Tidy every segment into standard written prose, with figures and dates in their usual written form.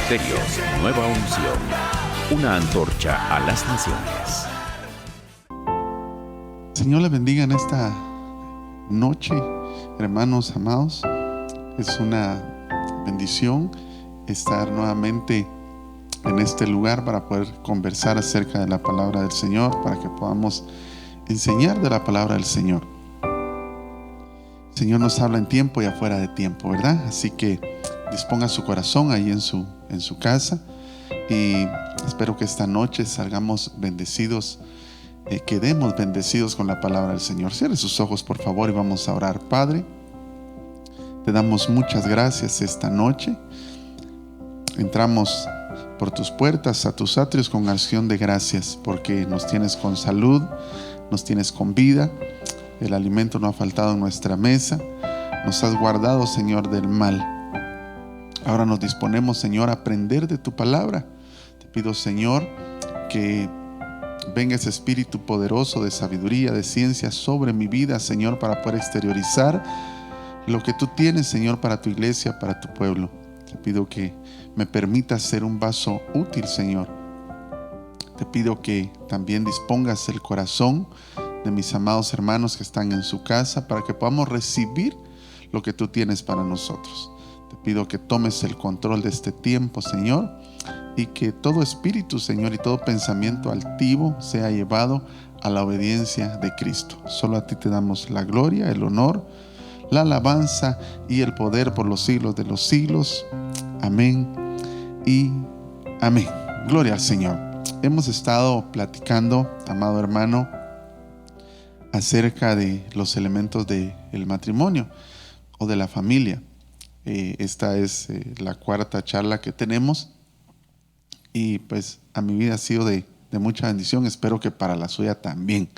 Ministerios Nueva Unción, una antorcha a las naciones. Señor le bendiga en esta noche, hermanos amados. Es una bendición estar nuevamente en este lugar para poder conversar acerca de la palabra del Señor, para que podamos enseñar de la palabra del Señor. El Señor nos habla en tiempo y afuera de tiempo, ¿verdad? Así que disponga su corazón ahí en su casa, y espero que esta noche salgamos bendecidos, quedemos bendecidos con la palabra del Señor. Cierre sus ojos, por favor, y vamos a orar. Padre, te damos muchas gracias esta noche. Entramos por tus puertas a tus atrios con acción de gracias, porque nos tienes con salud, nos tienes con vida. El alimento no ha faltado en nuestra mesa. Nos has guardado, Señor, del mal. Ahora nos disponemos, Señor, a aprender de tu palabra. Te pido, Señor, que venga ese espíritu poderoso de sabiduría, de ciencia sobre mi vida, Señor, para poder exteriorizar lo que tú tienes, Señor, para tu iglesia, para tu pueblo. Te pido que me permitas ser un vaso útil, Señor. Te pido que también dispongas el corazón de mis amados hermanos que están en su casa, para que podamos recibir lo que tú tienes para nosotros. Te pido que tomes el control de este tiempo, Señor, y que todo espíritu, Señor, y todo pensamiento altivo sea llevado a la obediencia de Cristo. Solo a ti te damos la gloria, el honor, la alabanza y el poder por los siglos de los siglos. Amén y amén. Gloria al Señor. Hemos estado platicando, amado hermano, acerca de los elementos del matrimonio o de la familia. Esta es la cuarta charla que tenemos, y pues a mi vida ha sido de mucha bendición. Espero que para la suya también.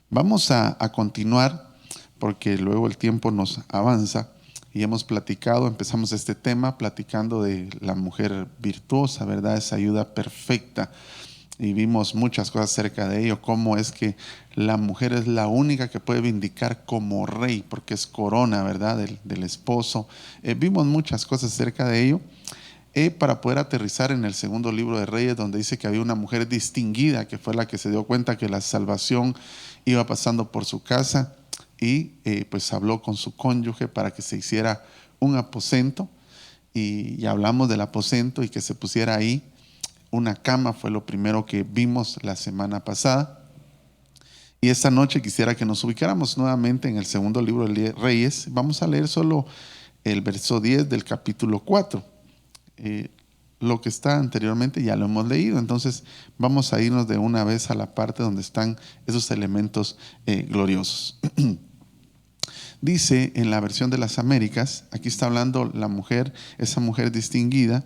Vamos a continuar, porque luego el tiempo nos avanza, y empezamos este tema platicando de la mujer virtuosa, ¿verdad? Esa ayuda perfecta. Y vimos muchas cosas acerca de ello, cómo es que la mujer es la única que puede vindicar como rey, porque es corona, ¿verdad?, del esposo. Vimos muchas cosas acerca de ello, para poder aterrizar en el segundo libro de Reyes, donde dice que había una mujer distinguida, que fue la que se dio cuenta que la salvación iba pasando por su casa, y pues habló con su cónyuge para que se hiciera un aposento, y hablamos del aposento y que se pusiera ahí una cama. Fue lo primero que vimos la semana pasada. Y esta noche quisiera que nos ubicáramos nuevamente en el segundo libro de Reyes. Vamos a leer solo el verso 10 del capítulo 4. Lo que está anteriormente ya lo hemos leído, entonces vamos a irnos de una vez a la parte donde están esos elementos gloriosos. Dice en la versión de las Américas, aquí está hablando la mujer, esa mujer distinguida: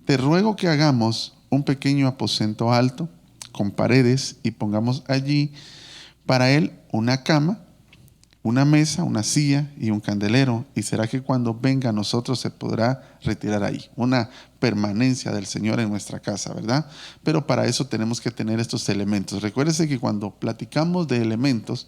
te ruego que hagamos un pequeño aposento alto con paredes, y pongamos allí para él una cama, una mesa, una silla y un candelero, y será que cuando venga a nosotros se podrá retirar ahí. Una permanencia del Señor en nuestra casa, ¿verdad? Pero para eso tenemos que tener estos elementos. Recuérdese que cuando platicamos de elementos,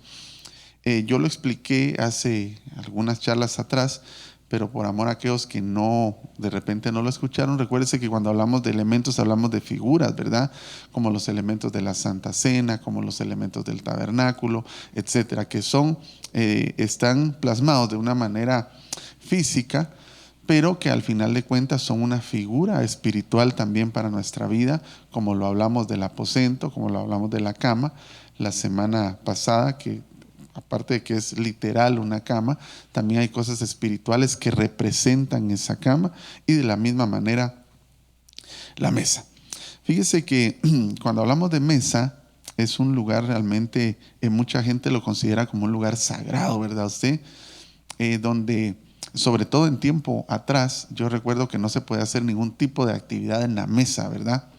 yo lo expliqué hace algunas charlas atrás, pero por amor a aquellos que de repente no lo escucharon, recuérdese que cuando hablamos de elementos hablamos de figuras, ¿verdad? Como los elementos de la Santa Cena, como los elementos del tabernáculo, etcétera, que están plasmados de una manera física, pero que al final de cuentas son una figura espiritual también para nuestra vida, como lo hablamos del aposento, como lo hablamos de la cama la semana pasada, que aparte de que es literal una cama, también hay cosas espirituales que representan esa cama, y de la misma manera la mesa. Fíjese que cuando hablamos de mesa, es un lugar realmente, mucha gente lo considera como un lugar sagrado, ¿verdad usted? Donde, sobre todo en tiempo atrás, yo recuerdo que no se podía hacer ningún tipo de actividad en la mesa, ¿verdad?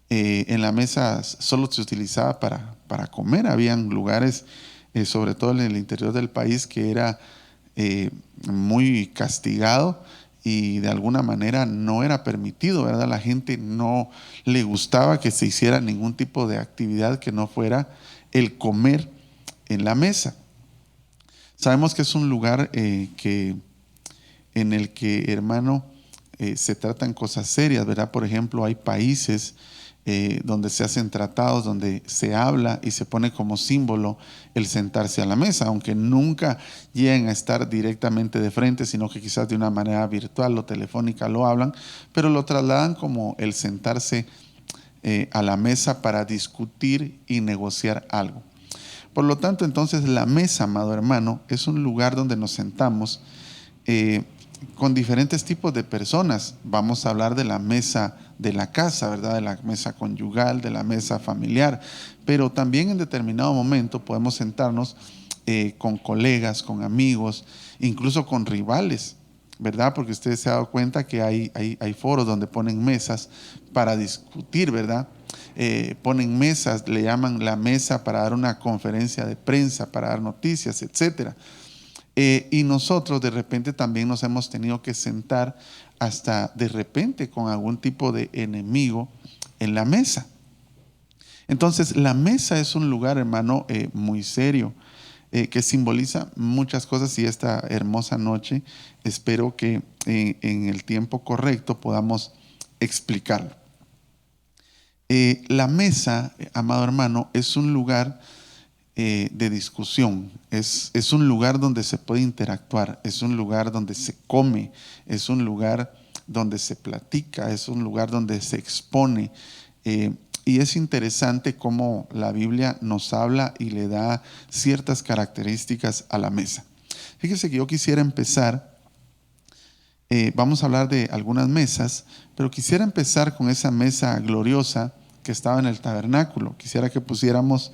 En la mesa solo se utilizaba para comer. Habían lugares, sobre todo en el interior del país, que era muy castigado, y de alguna manera no era permitido, ¿verdad? La gente no le gustaba que se hiciera ningún tipo de actividad que no fuera el comer en la mesa. Sabemos que es un lugar en el que, hermano, se tratan cosas serias, ¿verdad? Por ejemplo, hay países donde se hacen tratados, donde se habla y se pone como símbolo el sentarse a la mesa, aunque nunca lleguen a estar directamente de frente, sino que quizás de una manera virtual o telefónica lo hablan, pero lo trasladan como el sentarse a la mesa para discutir y negociar algo. Por lo tanto, entonces la mesa, amado hermano, es un lugar donde nos sentamos con diferentes tipos de personas. Vamos a hablar de la mesa de la casa, ¿verdad? De la mesa conyugal, de la mesa familiar, pero también en determinado momento podemos sentarnos con colegas, con amigos, incluso con rivales, ¿verdad? Porque ustedes se han dado cuenta que hay foros donde ponen mesas para discutir, ¿verdad? Ponen mesas, le llaman la mesa para dar una conferencia de prensa, para dar noticias, etcétera. Y nosotros de repente también nos hemos tenido que sentar hasta de repente con algún tipo de enemigo en la mesa. Entonces la mesa es un lugar, hermano, muy serio, que simboliza muchas cosas, y esta hermosa noche espero que en el tiempo correcto podamos explicarlo. La mesa, amado hermano, es un lugar de discusión, es un lugar donde se puede interactuar, es un lugar donde se come, es un lugar donde se platica, es un lugar donde se expone. Y es interesante cómo la Biblia nos habla y le da ciertas características a la mesa. Fíjese que yo quisiera empezar, vamos a hablar de algunas mesas, pero quisiera empezar con esa mesa gloriosa que estaba en el tabernáculo. Quisiera que pusiéramos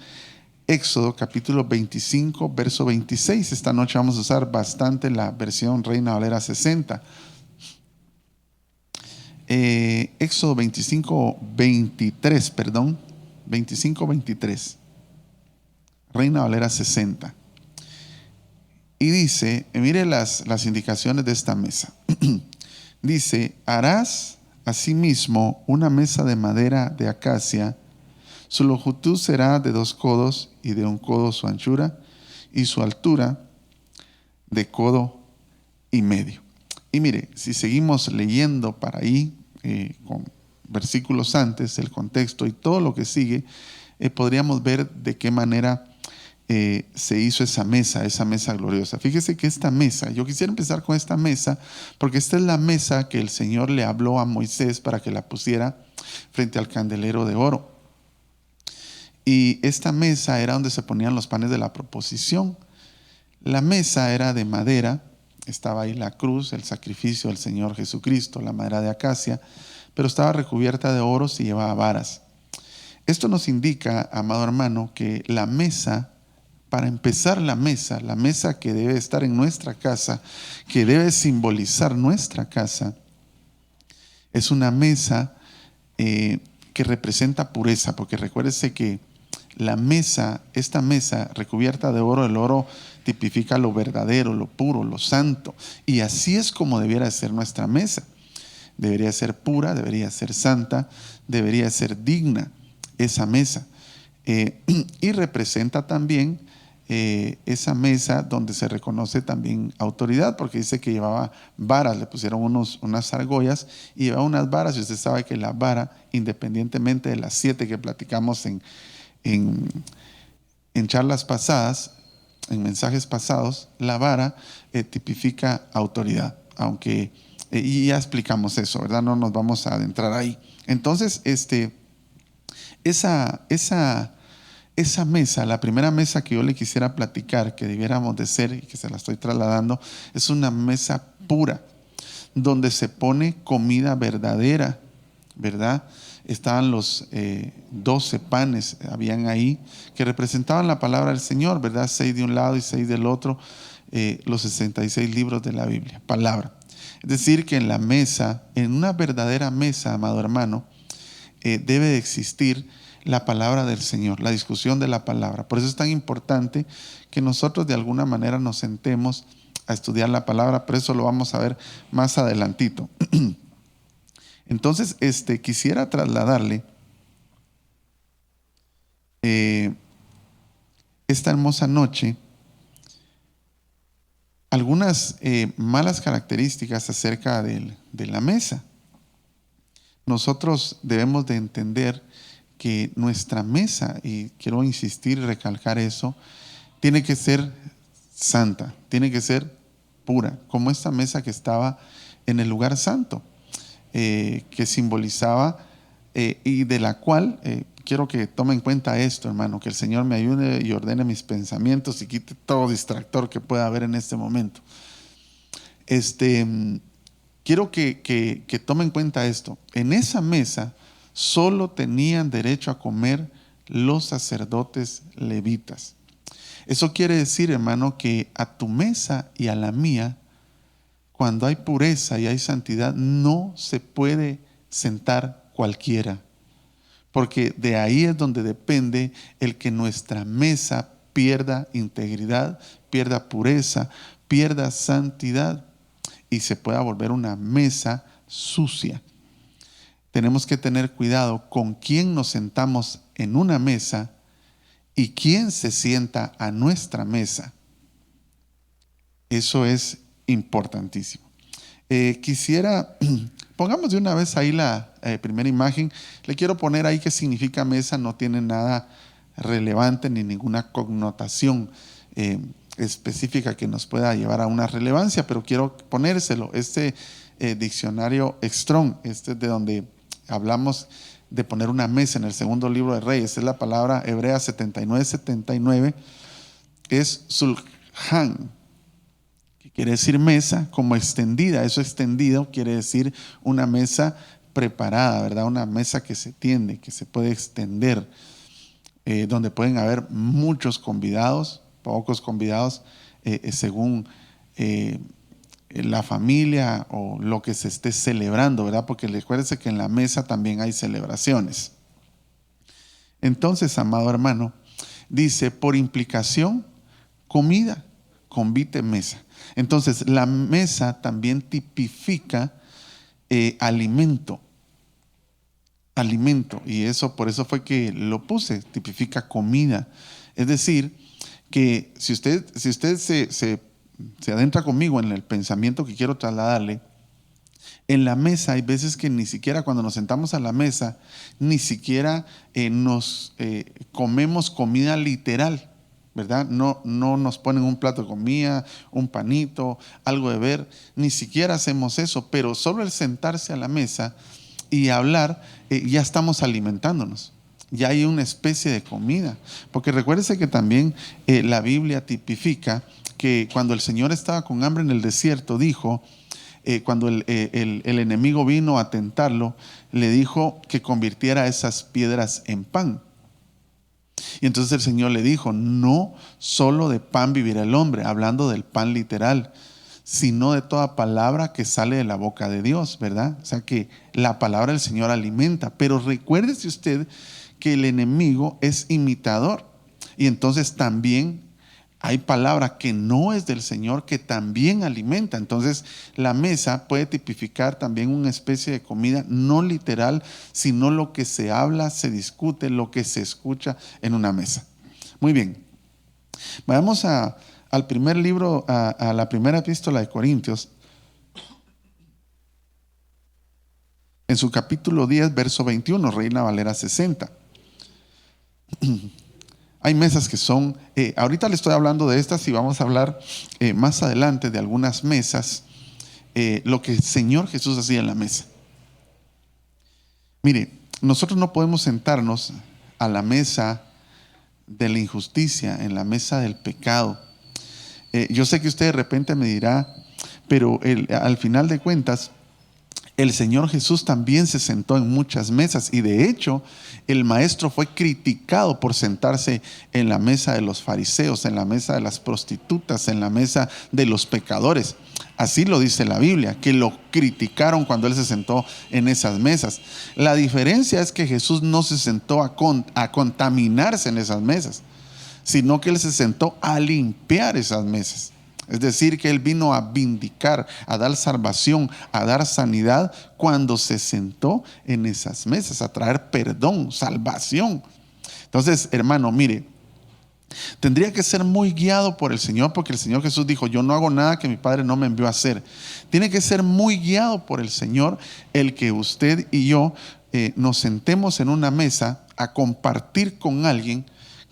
Éxodo capítulo 25, verso 26. Esta noche vamos a usar bastante la versión Reina Valera 60. Éxodo 25, 23, perdón. 25, 23. Reina Valera 60. Y dice, mire las indicaciones de esta mesa. Dice, harás asimismo una mesa de madera de acacia. Su longitud será de 2 codos y de 1 codo su anchura, y su altura de 1,5 codos. Y mire, si seguimos leyendo para ahí, con versículos antes, el contexto y todo lo que sigue, podríamos ver de qué manera se hizo esa mesa gloriosa. Fíjese que esta mesa, yo quisiera empezar con esta mesa, porque esta es la mesa que el Señor le habló a Moisés para que la pusiera frente al candelero de oro. Y esta mesa era donde se ponían los panes de la proposición. La mesa era de madera, estaba ahí la cruz, el sacrificio del Señor Jesucristo, la madera de acacia, pero estaba recubierta de oro y llevaba varas. Esto nos indica, amado hermano, que la mesa, para empezar la mesa que debe estar en nuestra casa, que debe simbolizar nuestra casa, es una mesa que representa pureza, porque recuérdese que la mesa, esta mesa recubierta de oro, el oro tipifica lo verdadero, lo puro, lo santo, y así es como debiera ser nuestra mesa. Debería ser pura, debería ser santa, debería ser digna esa mesa. Y representa también esa mesa donde se reconoce también autoridad, porque dice que llevaba varas, le pusieron unas argollas y llevaba unas varas, y usted sabe que la vara, independientemente de las 7 que platicamos en charlas pasadas, en mensajes pasados, la vara tipifica autoridad, aunque y ya explicamos eso, ¿verdad? No nos vamos a adentrar ahí. Entonces, esa mesa, la primera mesa que yo le quisiera platicar, que debiéramos de ser y que se la estoy trasladando, es una mesa pura, donde se pone comida verdadera, ¿verdad? Estaban los 12 panes, habían ahí, que representaban la palabra del Señor, ¿verdad? 6 de un lado y 6 del otro, los 66 libros de la Biblia, palabra. Es decir, que en la mesa, en una verdadera mesa, amado hermano, debe de existir la palabra del Señor, la discusión de la palabra. Por eso es tan importante que nosotros de alguna manera nos sentemos a estudiar la palabra, pero eso lo vamos a ver más adelantito. Entonces, quisiera trasladarle esta hermosa noche algunas malas características acerca de la mesa. Nosotros debemos de entender que nuestra mesa, y quiero insistir y recalcar eso, tiene que ser santa, tiene que ser pura, como esta mesa que estaba en el lugar santo, que simbolizaba y de la cual quiero que tome en cuenta esto, hermano, que el Señor me ayude y ordene mis pensamientos y quite todo distractor que pueda haber en este momento. Quiero que tome en cuenta esto. En esa mesa solo tenían derecho a comer los sacerdotes levitas. Eso quiere decir, hermano, que a tu mesa y a la mía, cuando hay pureza y hay santidad, no se puede sentar cualquiera. Porque de ahí es donde depende el que nuestra mesa pierda integridad, pierda pureza, pierda santidad y se pueda volver una mesa sucia. Tenemos que tener cuidado con quién nos sentamos en una mesa y quién se sienta a nuestra mesa. Eso es importantísimo. Pongamos de una vez ahí la primera imagen. Le quiero poner ahí qué significa mesa. No tiene nada relevante ni ninguna connotación específica que nos pueda llevar a una relevancia, pero quiero ponérselo. Diccionario Strong, es de donde hablamos de poner una mesa en el segundo libro de Reyes. Es la palabra hebrea 79, es sulhan, que quiere decir mesa como extendida. Eso extendido quiere decir una mesa preparada, ¿verdad? Una mesa que se tiende, que se puede extender, donde pueden haber muchos convidados, pocos convidados, según la familia o lo que se esté celebrando, ¿verdad? Porque recuérdese que en la mesa también hay celebraciones. Entonces, amado hermano, dice, por implicación, comida, convite, mesa. Entonces, la mesa también tipifica alimento, y eso por eso fue que lo puse, tipifica comida. Es decir, que si usted se adentra conmigo en el pensamiento que quiero trasladarle, en la mesa hay veces que ni siquiera cuando nos sentamos a la mesa, ni siquiera nos comemos comida literal, ¿verdad? No nos ponen un plato de comida, un panito, algo de ver, ni siquiera hacemos eso, pero solo el sentarse a la mesa y hablar, ya estamos alimentándonos. Ya hay una especie de comida, porque recuérdese que también la Biblia tipifica que cuando el Señor estaba con hambre en el desierto, dijo, cuando el enemigo vino a tentarlo, le dijo que convirtiera esas piedras en pan. Y entonces el Señor le dijo, no solo de pan vivirá el hombre, hablando del pan literal, sino de toda palabra que sale de la boca de Dios, ¿verdad? O sea que la palabra del Señor alimenta, pero recuérdese usted que el enemigo es imitador, y entonces también hay palabra que no es del Señor que también alimenta. Entonces la mesa puede tipificar también una especie de comida no literal, sino lo que se habla, se discute, lo que se escucha en una mesa. Muy bien, vayamos al primer libro, a la primera epístola de Corintios, en su capítulo 10, verso 21, Reina Valera 60. Hay mesas que son, ahorita le estoy hablando de estas y vamos a hablar más adelante de algunas mesas, lo que el Señor Jesús hacía en la mesa. Mire, nosotros no podemos sentarnos a la mesa de la injusticia, en la mesa del pecado. Yo sé que usted de repente me dirá, pero al final de cuentas, el Señor Jesús también se sentó en muchas mesas, y de hecho el maestro fue criticado por sentarse en la mesa de los fariseos, en la mesa de las prostitutas, en la mesa de los pecadores. Así lo dice la Biblia, que lo criticaron cuando él se sentó en esas mesas. La diferencia es que Jesús no se sentó a contaminarse en esas mesas, sino que él se sentó a limpiar esas mesas. Es decir, que él vino a vindicar, a dar salvación, a dar sanidad cuando se sentó en esas mesas, a traer perdón, salvación. Entonces, hermano, mire, Tendría que ser muy guiado por el Señor, porque el Señor Jesús dijo: yo no hago nada que mi Padre no me envió a hacer. Tiene que ser muy guiado por el Señor el que usted y yo nos sentemos en una mesa a compartir con alguien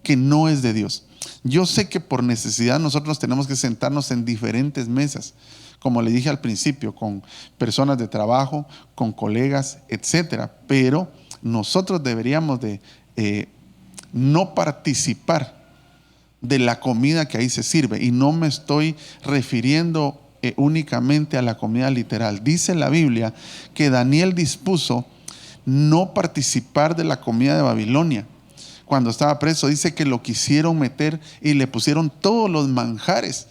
que no es de Dios. Yo sé que por necesidad nosotros tenemos que sentarnos en diferentes mesas, como le dije al principio, con personas de trabajo, con colegas, etcétera. Pero nosotros deberíamos de no participar de la comida que ahí se sirve. Y no me estoy refiriendo únicamente a la comida literal. Dice la Biblia que Daniel dispuso no participar de la comida de Babilonia. Cuando estaba preso, dice que lo quisieron meter y le pusieron todos los manjares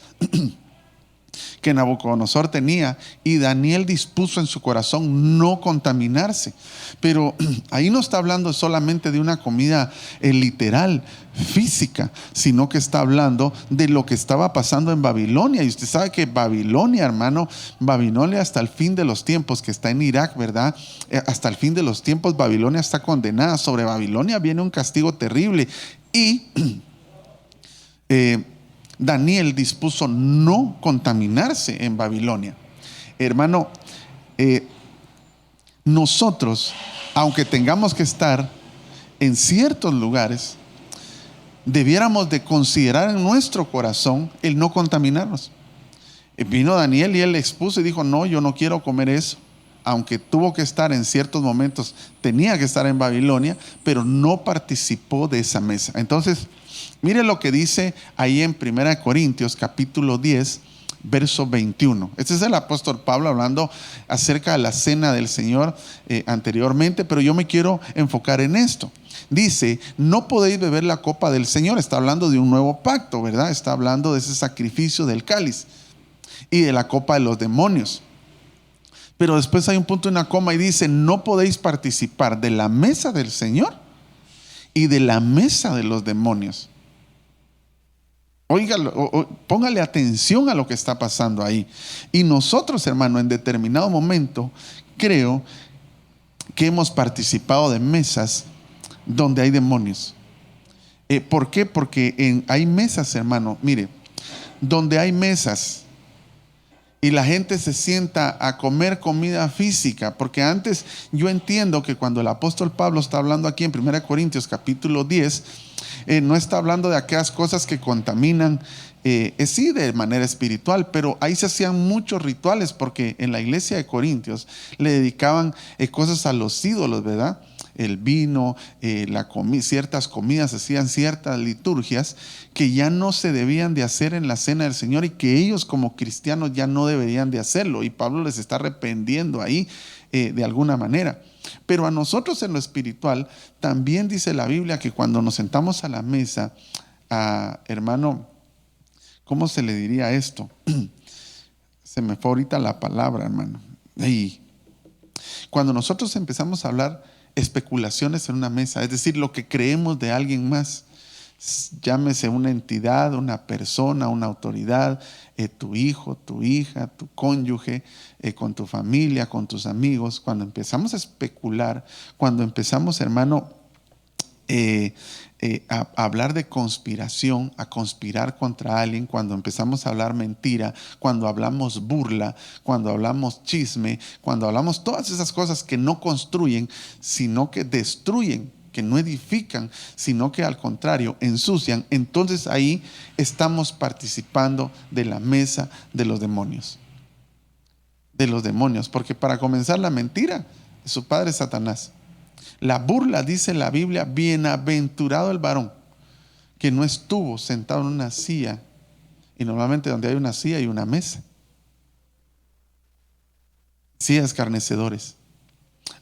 que Nabucodonosor tenía, y Daniel dispuso en su corazón no contaminarse. Pero ahí no está hablando solamente de una comida literal, física, sino que está hablando de lo que estaba pasando en Babilonia. Y usted sabe que Babilonia, hermano, Babilonia hasta el fin de los tiempos, que está en Irak, ¿verdad? Hasta el fin de los tiempos Babilonia está condenada. Sobre Babilonia viene un castigo terrible. Y Daniel dispuso no contaminarse en Babilonia. Hermano, nosotros, aunque tengamos que estar en ciertos lugares, debiéramos de considerar en nuestro corazón el no contaminarnos. Vino Daniel y él expuso y dijo: no, yo no quiero comer eso. Aunque tuvo que estar en ciertos momentos, tenía que estar en Babilonia, pero no participó de esa mesa. Entonces, mire lo que dice ahí en 1 Corintios capítulo 10, verso 21. Este es el apóstol Pablo hablando acerca de la cena del Señor anteriormente, pero yo me quiero enfocar en esto. Dice: no podéis beber la copa del Señor. Está hablando de un nuevo pacto, ¿verdad? Está hablando de ese sacrificio del cáliz y de la copa de los demonios. Pero después hay un punto y una coma y dice: no podéis participar de la mesa del Señor y de la mesa de los demonios. Óigalo, póngale atención a lo que está pasando ahí. Y nosotros, hermano, en determinado momento, creo que hemos participado de mesas donde hay demonios. ¿Por qué? Porque hay mesas, hermano, mire, donde hay mesas y la gente se sienta a comer comida física. Porque antes, yo entiendo que cuando el apóstol Pablo está hablando aquí en 1 Corintios capítulo 10, no está hablando de aquellas cosas que contaminan, sí, de manera espiritual, pero ahí se hacían muchos rituales, porque en la iglesia de Corintios le dedicaban cosas a los ídolos, ¿verdad? El vino, ciertas comidas, hacían ciertas liturgias que ya no se debían de hacer en la cena del Señor, y que ellos como cristianos ya no deberían de hacerlo, y Pablo les está reprendiendo ahí de alguna manera. Pero a nosotros en lo espiritual también dice la Biblia que cuando nos sentamos a la mesa, hermano, ¿cómo se le diría esto? Se me fue ahorita la palabra, hermano. Cuando nosotros empezamos a hablar especulaciones en una mesa, es decir, lo que creemos de alguien más, llámese una entidad, una persona, una autoridad, tu hijo, tu hija, tu cónyuge, con tu familia, con tus amigos. Cuando empezamos a especular, cuando empezamos, hermano, a hablar de conspiración, a conspirar contra alguien, cuando empezamos a hablar mentira, cuando hablamos burla, cuando hablamos chisme, cuando hablamos todas esas cosas que no construyen, sino que destruyen, que no edifican, sino que al contrario ensucian, entonces ahí estamos participando de la mesa de los demonios. De los demonios, porque para comenzar, la mentira, su padre es Satanás. La burla, dice la Biblia: bienaventurado el varón que no estuvo sentado en una silla. Y normalmente donde hay una silla hay una mesa. Sillas escarnecedores.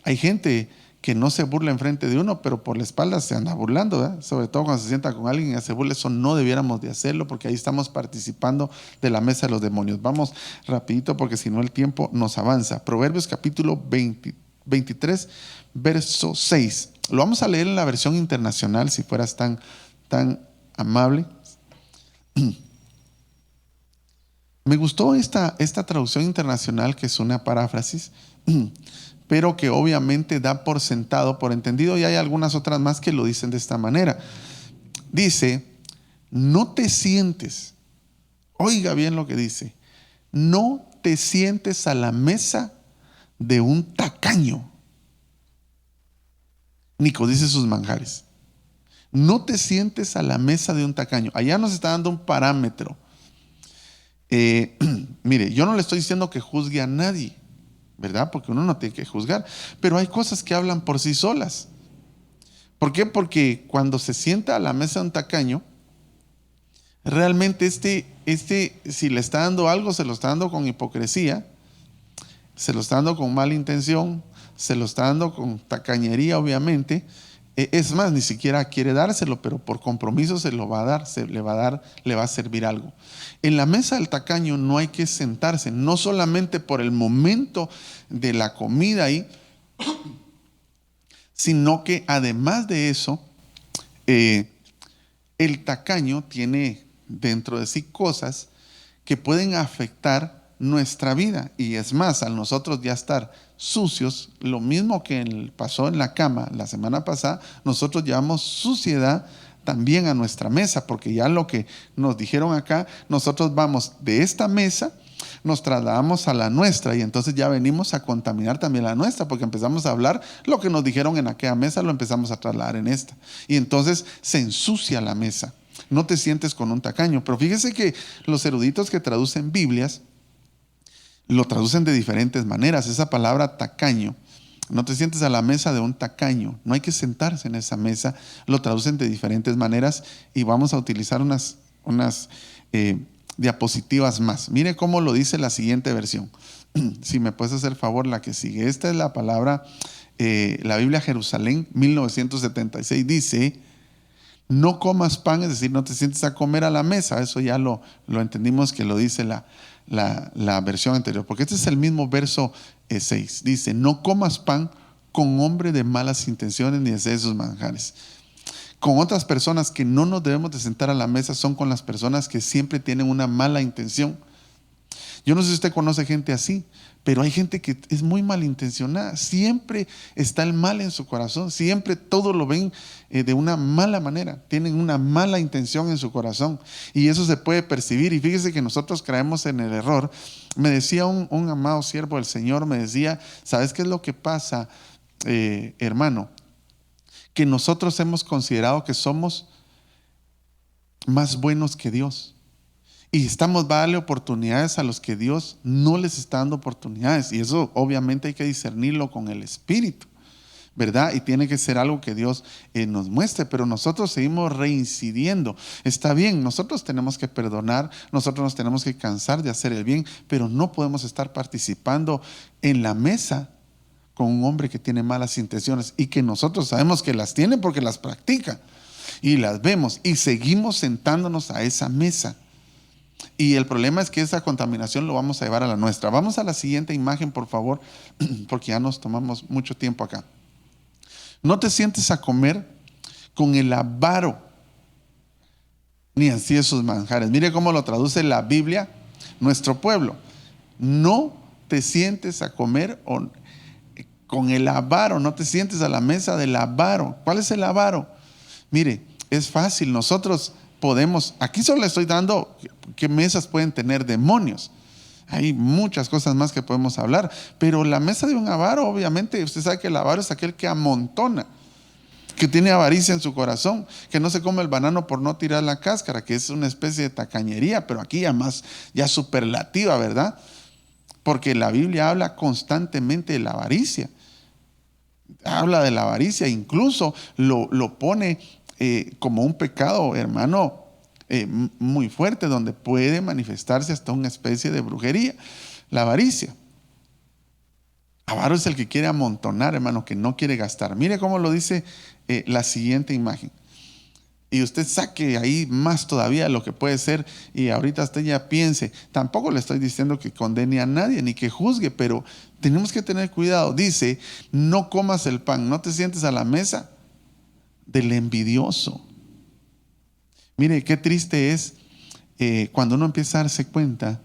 Hay gente que no se burla enfrente de uno, pero por la espalda se anda burlando, ¿verdad? Sobre todo cuando se sienta con alguien y hace burla. Eso no debiéramos de hacerlo, porque ahí estamos participando de la mesa de los demonios. Vamos rapidito, porque si no el tiempo nos avanza. Proverbios capítulo 23, verso 6. Lo vamos a leer en la versión internacional, si fueras tan amable. Me gustó esta traducción internacional, que es una paráfrasis, pero que obviamente da por sentado, por entendido, y hay algunas otras más que lo dicen de esta manera. Dice: No te sientes, oiga bien lo que dice, no te sientes a la mesa de un tacaño, ni codices sus manjares. No te sientes a la mesa de un tacaño. Allá nos está dando un parámetro. Mire, yo no le estoy diciendo que juzgue a nadie, ¿verdad? Porque uno no tiene que juzgar, pero hay cosas que hablan por sí solas. ¿Por qué? Porque cuando se sienta a la mesa de un tacaño, realmente si le está dando algo, se lo está dando con hipocresía, se lo está dando con mala intención, se lo está dando con tacañería, obviamente. Es más, ni siquiera quiere dárselo, pero por compromiso se lo va a dar, le va a servir algo. En la mesa del tacaño no hay que sentarse, no solamente por el momento de la comida ahí, sino que además de eso, el tacaño tiene dentro de sí cosas que pueden afectar nuestra vida. Y es más, al nosotros ya estar sucios, lo mismo que pasó en la cama la semana pasada, nosotros llevamos suciedad también a nuestra mesa, porque ya lo que nos dijeron acá, nosotros vamos de esta mesa, nos trasladamos a la nuestra y entonces ya venimos a contaminar también la nuestra, porque empezamos a hablar lo que nos dijeron en aquella mesa, lo empezamos a trasladar en esta. Y entonces se ensucia la mesa. No te sientes con un tacaño. Pero fíjese que los eruditos que traducen Biblias lo traducen de diferentes maneras. Esa palabra tacaño, no te sientes a la mesa de un tacaño, no hay que sentarse en esa mesa, lo traducen de diferentes maneras y vamos a utilizar unas diapositivas más. Mire cómo lo dice la siguiente versión. Si me puedes hacer favor, la que sigue. Esta es la palabra, la Biblia Jerusalén 1976 dice: no comas pan, es decir, no te sientes a comer a la mesa. Eso ya lo entendimos que lo dice la versión anterior, porque este es el mismo verso 6. Dice: no comas pan con hombre de malas intenciones ni de sus manjares. Con otras personas que no nos debemos de sentar a la mesa son con las personas que siempre tienen una mala intención. Yo no sé si usted conoce gente así, pero hay gente que es muy malintencionada. Siempre está el mal en su corazón. Siempre todo lo ven de una mala manera. Tienen una mala intención en su corazón. Y eso se puede percibir. Y fíjese que nosotros caemos en el error. Me decía un amado siervo del Señor, me decía: ¿sabes qué es lo que pasa, hermano? Que nosotros hemos considerado que somos más buenos que Dios. Y estamos dándole oportunidades a los que Dios no les está dando oportunidades. Y eso obviamente hay que discernirlo con el Espíritu, ¿verdad? Y tiene que ser algo que Dios nos muestre. Pero nosotros seguimos reincidiendo. Está bien, nosotros tenemos que perdonar, nosotros nos tenemos que cansar de hacer el bien, pero no podemos estar participando en la mesa con un hombre que tiene malas intenciones y que nosotros sabemos que las tiene porque las practica. Y las vemos y seguimos sentándonos a esa mesa. Y el problema es que esa contaminación lo vamos a llevar a la nuestra. Vamos a la siguiente imagen, por favor, porque ya nos tomamos mucho tiempo acá. No te sientes a comer con el avaro, ni así esos manjares. Mire cómo lo traduce la Biblia, nuestro pueblo. No te sientes a comer con el avaro, no te sientes a la mesa del avaro. ¿Cuál es el avaro? Mire, es fácil, nosotros podemos, aquí solo le estoy dando qué mesas pueden tener demonios. Hay muchas cosas más que podemos hablar, pero la mesa de un avaro, obviamente, usted sabe que el avaro es aquel que amontona, que tiene avaricia en su corazón, que no se come el banano por no tirar la cáscara, que es una especie de tacañería, pero aquí ya superlativa, ¿verdad? Porque la Biblia habla constantemente de la avaricia. Habla de la avaricia, incluso lo pone como un pecado, hermano, muy fuerte, donde puede manifestarse hasta una especie de brujería, la avaricia. Avaro es el que quiere amontonar, hermano, que no quiere gastar. Mire cómo lo dice la siguiente imagen. Y usted saque ahí más todavía lo que puede ser, y ahorita usted ya piense. Tampoco le estoy diciendo que condene a nadie ni que juzgue, pero tenemos que tener cuidado. Dice: no comas el pan, no te sientes a la mesa del envidioso. Mire qué triste es cuando uno empieza a darse cuenta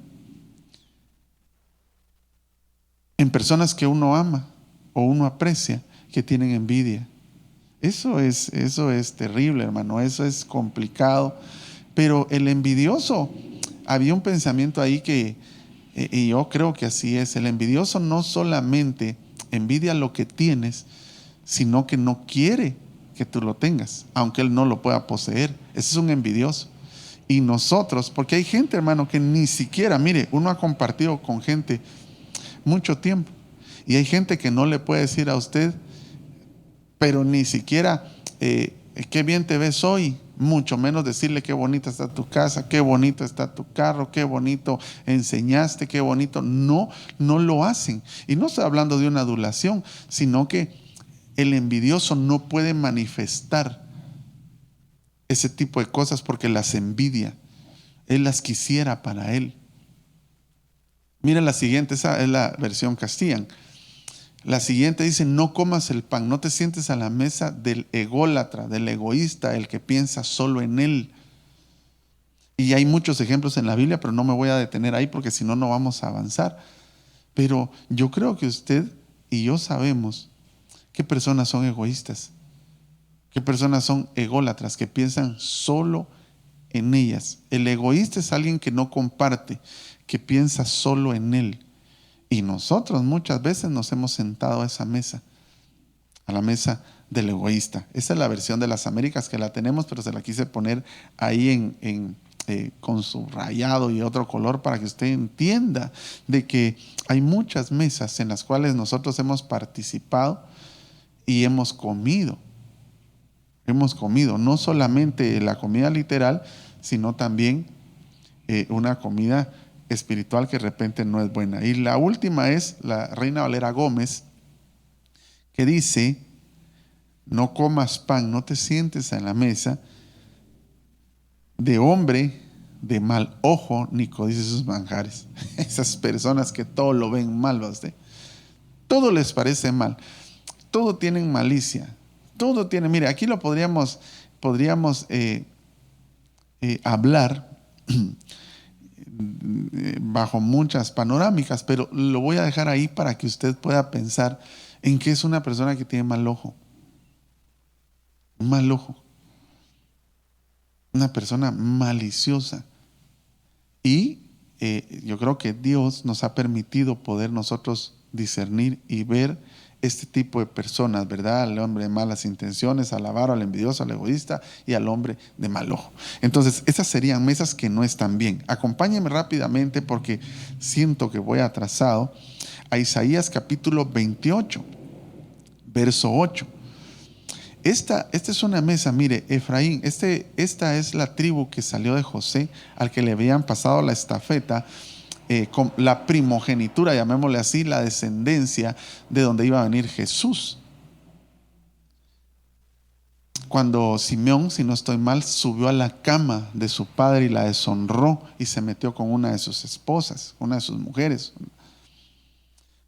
en personas que uno ama o uno aprecia que tienen envidia. Eso es terrible, hermano. Eso es complicado. Pero el envidioso, había un pensamiento ahí que, y yo creo que así es, el envidioso no solamente envidia lo que tienes, sino que no quiere que tú lo tengas, aunque él no lo pueda poseer. Ese es un envidioso. Y nosotros, porque hay gente, hermano, que ni siquiera, mire, uno ha compartido con gente mucho tiempo, y hay gente que no le puede decir a usted, pero ni siquiera qué bien te ves hoy, mucho menos decirle qué bonita está tu casa, qué bonito está tu carro, qué bonito enseñaste, qué bonito. No, no lo hacen. Y no estoy hablando de una adulación, sino que el envidioso no puede manifestar ese tipo de cosas porque las envidia. Él las quisiera para él. Mira la siguiente, esa es la versión Castellan. La siguiente dice: no comas el pan, no te sientes a la mesa del ególatra, del egoísta, el que piensa solo en él. Y hay muchos ejemplos en la Biblia, pero no me voy a detener ahí porque si no, no vamos a avanzar. Pero yo creo que usted y yo sabemos qué personas son egoístas, qué personas son ególatras, que piensan solo en ellas. El egoísta es alguien que no comparte, que piensa solo en él. Y nosotros muchas veces nos hemos sentado a esa mesa, a la mesa del egoísta. Esa es la versión de las Américas que la tenemos, pero se la quise poner ahí con subrayado y otro color para que usted entienda de que hay muchas mesas en las cuales nosotros hemos participado y hemos comido. Hemos comido no solamente la comida literal, sino también una comida espiritual que de repente no es buena. Y la última es la Reina Valera Gómez, que dice: no comas pan, no te sientes en la mesa de hombre de mal ojo, ni codicia sus manjares. Esas personas que todo lo ven mal, ¿va usted? Todo les parece mal, todo tienen malicia, todo tiene. Mire, aquí lo podríamos hablar bajo muchas panorámicas, pero lo voy a dejar ahí para que usted pueda pensar en qué es una persona que tiene mal ojo. Un mal ojo. Una persona maliciosa. Y yo creo que Dios nos ha permitido poder nosotros discernir y ver este tipo de personas, ¿verdad? Al hombre de malas intenciones, al avaro, al envidioso, al egoísta y al hombre de mal ojo. Entonces, esas serían mesas que no están bien. Acompáñenme rápidamente porque siento que voy atrasado a Isaías capítulo 28, verso 8. Esta es una mesa, mire, Efraín, esta es la tribu que salió de José, al que le habían pasado la estafeta, con la primogenitura, llamémosle así, la descendencia de donde iba a venir Jesús. Cuando Simeón, si no estoy mal, subió a la cama de su padre y la deshonró y se metió con una de sus esposas, una de sus mujeres.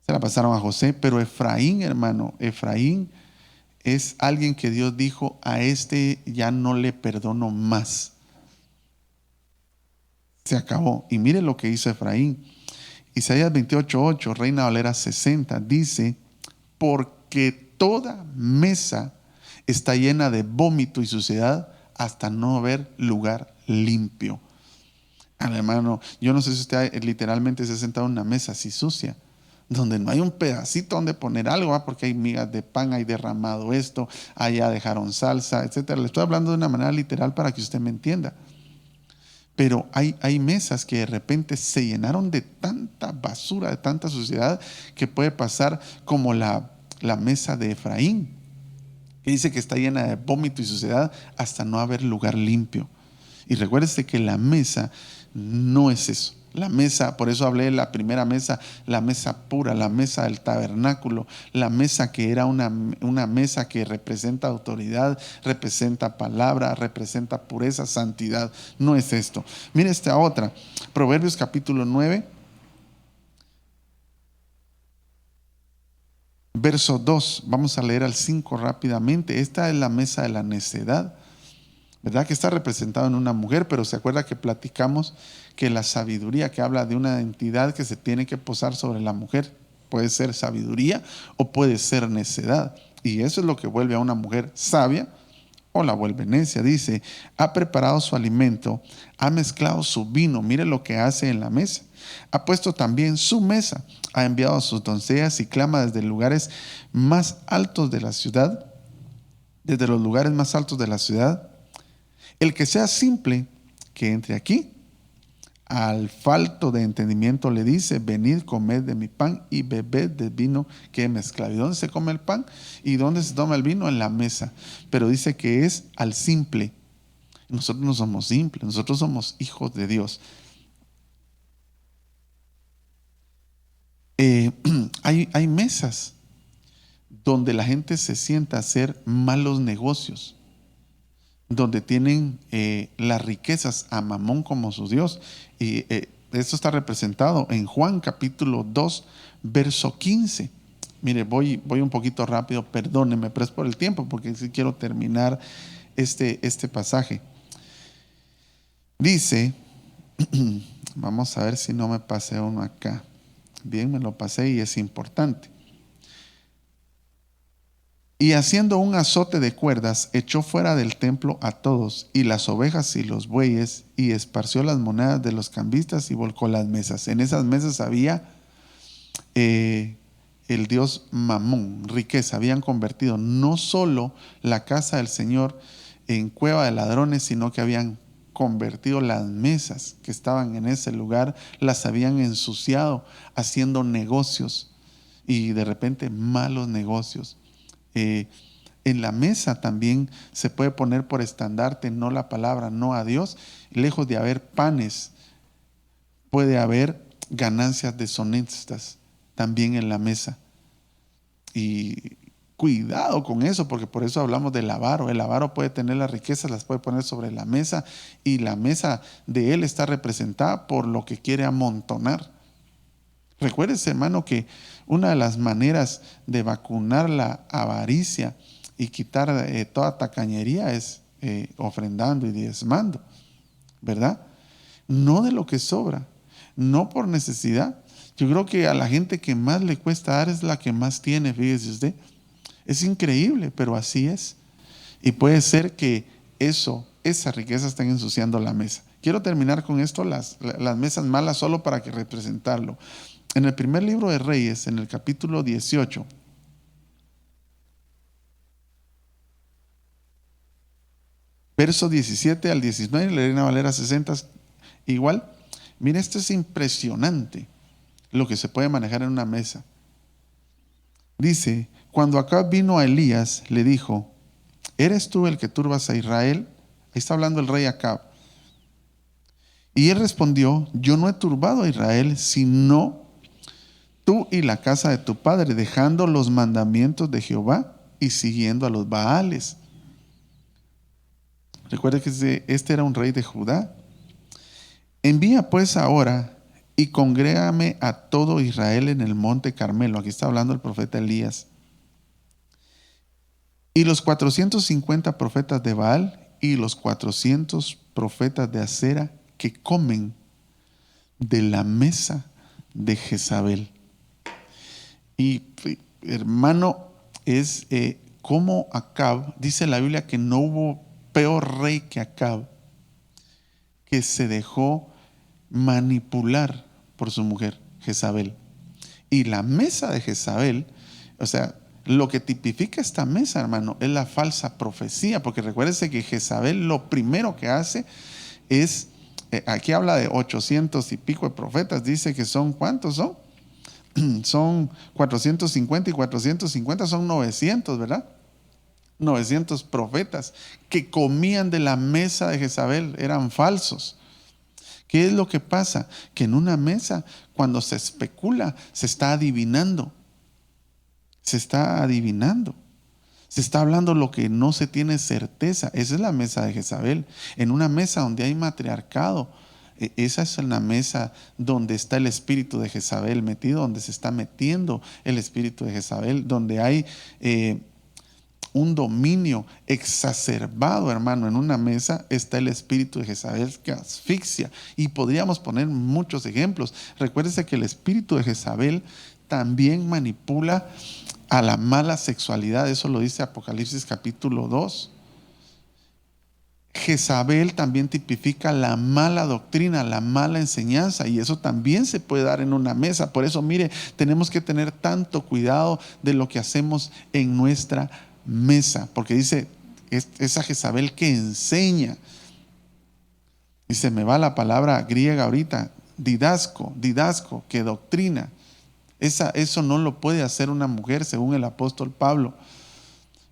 Se la pasaron a José, pero Efraín, hermano, Efraín es alguien que Dios dijo: a este ya no le perdono más. Se acabó. Y mire lo que hizo Efraín. Isaías 28:8, Reina Valera 60, dice: porque toda mesa está llena de vómito y suciedad hasta no haber lugar limpio. Hermano, yo no sé si usted literalmente se ha sentado en una mesa así sucia, donde no hay un pedacito donde poner algo, porque hay migas de pan, hay derramado esto, allá dejaron salsa, etcétera. Le estoy hablando de una manera literal para que usted me entienda. Pero hay mesas que de repente se llenaron de tanta basura, de tanta suciedad, que puede pasar como la mesa de Efraín, que dice que está llena de vómito y suciedad hasta no haber lugar limpio. Y recuérdese que la mesa no es eso. La mesa, por eso hablé de la primera mesa, la mesa pura, la mesa del tabernáculo, la mesa que era una mesa que representa autoridad, representa palabra, representa pureza, santidad. No es esto. Mire esta otra, Proverbios capítulo 9, verso 2. Vamos a leer al 5 rápidamente. Esta es la mesa de la necedad, ¿verdad? Que está representado en una mujer, pero se acuerda que platicamos que la sabiduría, que habla de una entidad que se tiene que posar sobre la mujer, puede ser sabiduría o puede ser necedad. Y eso es lo que vuelve a una mujer sabia o la vuelve necia. Dice, ha preparado su alimento, ha mezclado su vino. Mire lo que hace en la mesa. Ha puesto también su mesa, ha enviado a sus doncellas y clama desde lugares más altos de la ciudad, desde los lugares más altos de la ciudad. El que sea simple, que entre aquí. Al falto de entendimiento le dice, venid, comed de mi pan y bebed del vino que he mezclado. ¿Y dónde se come el pan? ¿Y dónde se toma el vino? En la mesa. Pero dice que es al simple. Nosotros no somos simples, nosotros somos hijos de Dios. Hay mesas donde la gente se sienta a hacer malos negocios, donde tienen las riquezas a Mamón como su Dios. Y esto está representado en Juan capítulo 2, verso 15. Mire, voy un poquito rápido, perdónenme, pero es por el tiempo, porque sí quiero terminar este pasaje. Dice, vamos a ver si no me pasé uno acá. Bien, me lo pasé y es importante. Y haciendo un azote de cuerdas, echó fuera del templo a todos, y las ovejas y los bueyes, y esparció las monedas de los cambistas y volcó las mesas. En esas mesas había el dios Mamón, riqueza. Habían convertido no solo la casa del Señor en cueva de ladrones, sino que habían convertido las mesas que estaban en ese lugar, las habían ensuciado haciendo negocios, y de repente malos negocios. En la mesa también se puede poner por estandarte no la palabra, no a Dios. Lejos de haber panes, puede haber ganancias deshonestas también en la mesa. Y cuidado con eso, porque por eso hablamos del avaro. El avaro puede tener las riquezas, las puede poner sobre la mesa, y la mesa de él está representada por lo que quiere amontonar. Recuérdese, hermano, que una de las maneras de vacunar la avaricia y quitar toda tacañería es ofrendando y diezmando, ¿verdad? No de lo que sobra, no por necesidad. Yo creo que a la gente que más le cuesta dar es la que más tiene, fíjese usted. Es increíble, pero así es. Y puede ser que esas riquezas estén ensuciando la mesa. Quiero terminar con esto, las mesas malas, solo para que representarlo. En el primer libro de Reyes, en el capítulo 18, verso 17 al 19, la Reina Valera 60, igual. Mire, esto es impresionante lo que se puede manejar en una mesa. Dice, cuando Acab vino a Elías, le dijo, ¿eres tú el que turbas a Israel? Ahí está hablando el rey Acab. Y él respondió, yo no he turbado a Israel, sino tú y la casa de tu padre, dejando los mandamientos de Jehová y siguiendo a los Baales. Recuerda que este era un rey de Judá. Envía pues ahora y congrégame a todo Israel en el monte Carmelo. Aquí está hablando el profeta Elías. Y los 450 profetas de Baal y los 400 profetas de Acera que comen de la mesa de Jezabel. Y hermano, es como Acab, dice la Biblia que no hubo peor rey que Acab, que se dejó manipular por su mujer Jezabel. Y la mesa de Jezabel, o sea, lo que tipifica esta mesa, hermano, es la falsa profecía, porque recuérdense que Jezabel lo primero que hace es, aquí habla de 800 y pico de profetas, dice que son, ¿cuántos son? Son 450 y 450 son 900, ¿verdad? 900 profetas que comían de la mesa de Jezabel, eran falsos. ¿Qué es lo que pasa? Que en una mesa, cuando se especula, se está adivinando. Se está adivinando. Se está hablando lo que no se tiene certeza. Esa es la mesa de Jezabel. En una mesa donde hay matriarcado, esa es la mesa donde está el espíritu de Jezabel metido, donde se está metiendo el espíritu de Jezabel, donde hay un dominio exacerbado, hermano. En una mesa está el espíritu de Jezabel que asfixia. Y podríamos poner muchos ejemplos. Recuérdese que el espíritu de Jezabel también manipula a la mala sexualidad. Eso lo dice Apocalipsis capítulo 2. Jezabel también tipifica la mala doctrina, la mala enseñanza, y eso también se puede dar en una mesa. Por eso, mire, tenemos que tener tanto cuidado de lo que hacemos en nuestra mesa, porque dice, esa Jezabel que enseña, y se me va la palabra griega ahorita, didasco, que doctrina. Eso no lo puede hacer una mujer, según el apóstol Pablo.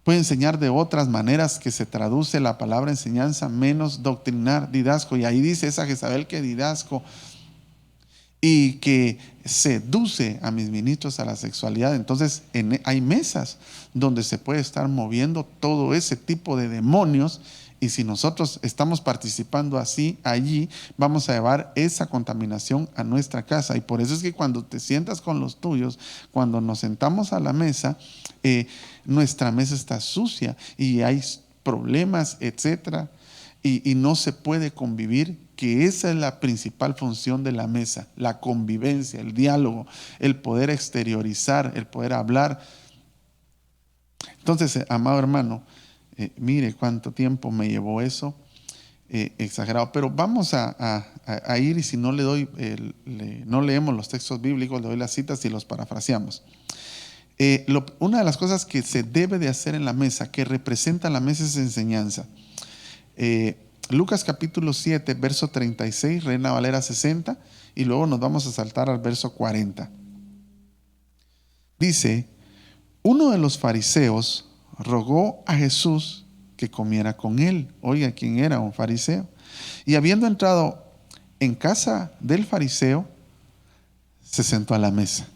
Puede enseñar de otras maneras, que se traduce la palabra enseñanza, menos doctrinar, didasco. Y ahí dice esa Jezabel que didasco y que seduce a mis ministros a la sexualidad. Entonces hay mesas donde se puede estar moviendo todo ese tipo de demonios. Y si nosotros estamos participando así allí, vamos a llevar esa contaminación a nuestra casa. Y por eso es que cuando te sientas con los tuyos, cuando nos sentamos a la mesa, nuestra mesa está sucia y hay problemas, etcétera, y no se puede convivir, que esa es la principal función de la mesa, la convivencia, el diálogo, el poder exteriorizar, el poder hablar. Entonces, amado hermano, mire cuánto tiempo me llevó eso, exagerado, pero vamos a ir, y si no no leemos los textos bíblicos, le doy las citas y los parafraseamos. Una de las cosas que se debe de hacer en la mesa, que representa la mesa, es enseñanza. Lucas capítulo 7, verso 36, Reina Valera 60, y luego nos vamos a saltar al verso 40. Dice, uno de los fariseos rogó a Jesús que comiera con él. Oiga, ¿quién era? Un fariseo. Y habiendo entrado en casa del fariseo, se sentó a la mesa.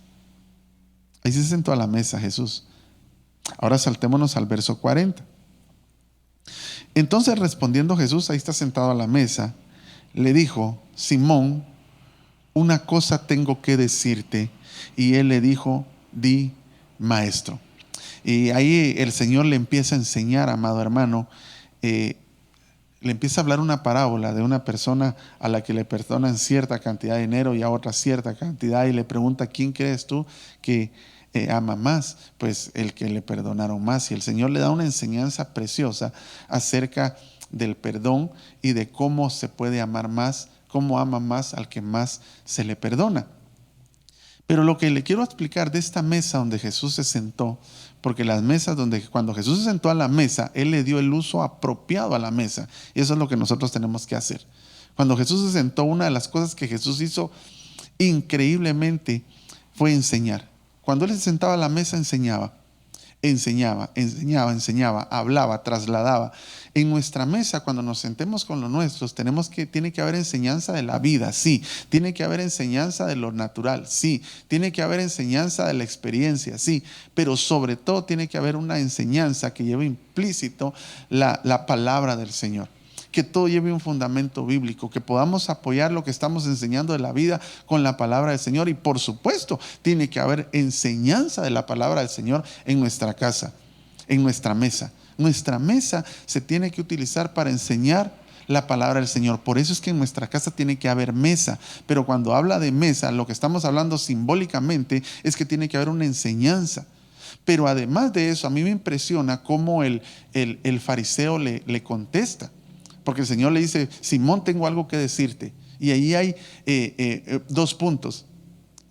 Ahí se sentó a la mesa Jesús. Ahora saltémonos al verso 40. Entonces, respondiendo Jesús, ahí está sentado a la mesa, le dijo, Simón, una cosa tengo que decirte. Y él le dijo, di, maestro. Y ahí el Señor le empieza a enseñar, amado hermano, le empieza a hablar una parábola de una persona a la que le perdonan cierta cantidad de dinero y a otra cierta cantidad, y le pregunta, ¿quién crees tú que ama más? Pues el que le perdonaron más. Y el Señor le da una enseñanza preciosa acerca del perdón y de cómo se puede amar más, cómo ama más al que más se le perdona. Pero lo que le quiero explicar de esta mesa donde Jesús se sentó, porque las mesas cuando Jesús se sentó a la mesa, Él le dio el uso apropiado a la mesa. Y eso es lo que nosotros tenemos que hacer. Cuando Jesús se sentó, una de las cosas que Jesús hizo increíblemente fue enseñar. Cuando Él se sentaba a la mesa, enseñaba, hablaba, trasladaba. En nuestra mesa, cuando nos sentemos con los nuestros, tiene que haber enseñanza de la vida, sí. Tiene que haber enseñanza de lo natural, sí. Tiene que haber enseñanza de la experiencia, sí. Pero sobre todo tiene que haber una enseñanza que lleve implícito la palabra del Señor. Que todo lleve un fundamento bíblico, que podamos apoyar lo que estamos enseñando de la vida con la palabra del Señor. Y por supuesto, tiene que haber enseñanza de la palabra del Señor en nuestra casa, en nuestra mesa. Nuestra mesa se tiene que utilizar para enseñar la palabra del Señor. Por eso es que en nuestra casa tiene que haber mesa. Pero cuando habla de mesa, lo que estamos hablando simbólicamente es que tiene que haber una enseñanza. Pero además de eso, a mí me impresiona cómo el fariseo le contesta. Porque el Señor le dice, Simón, tengo algo que decirte. Y ahí hay 2 puntos.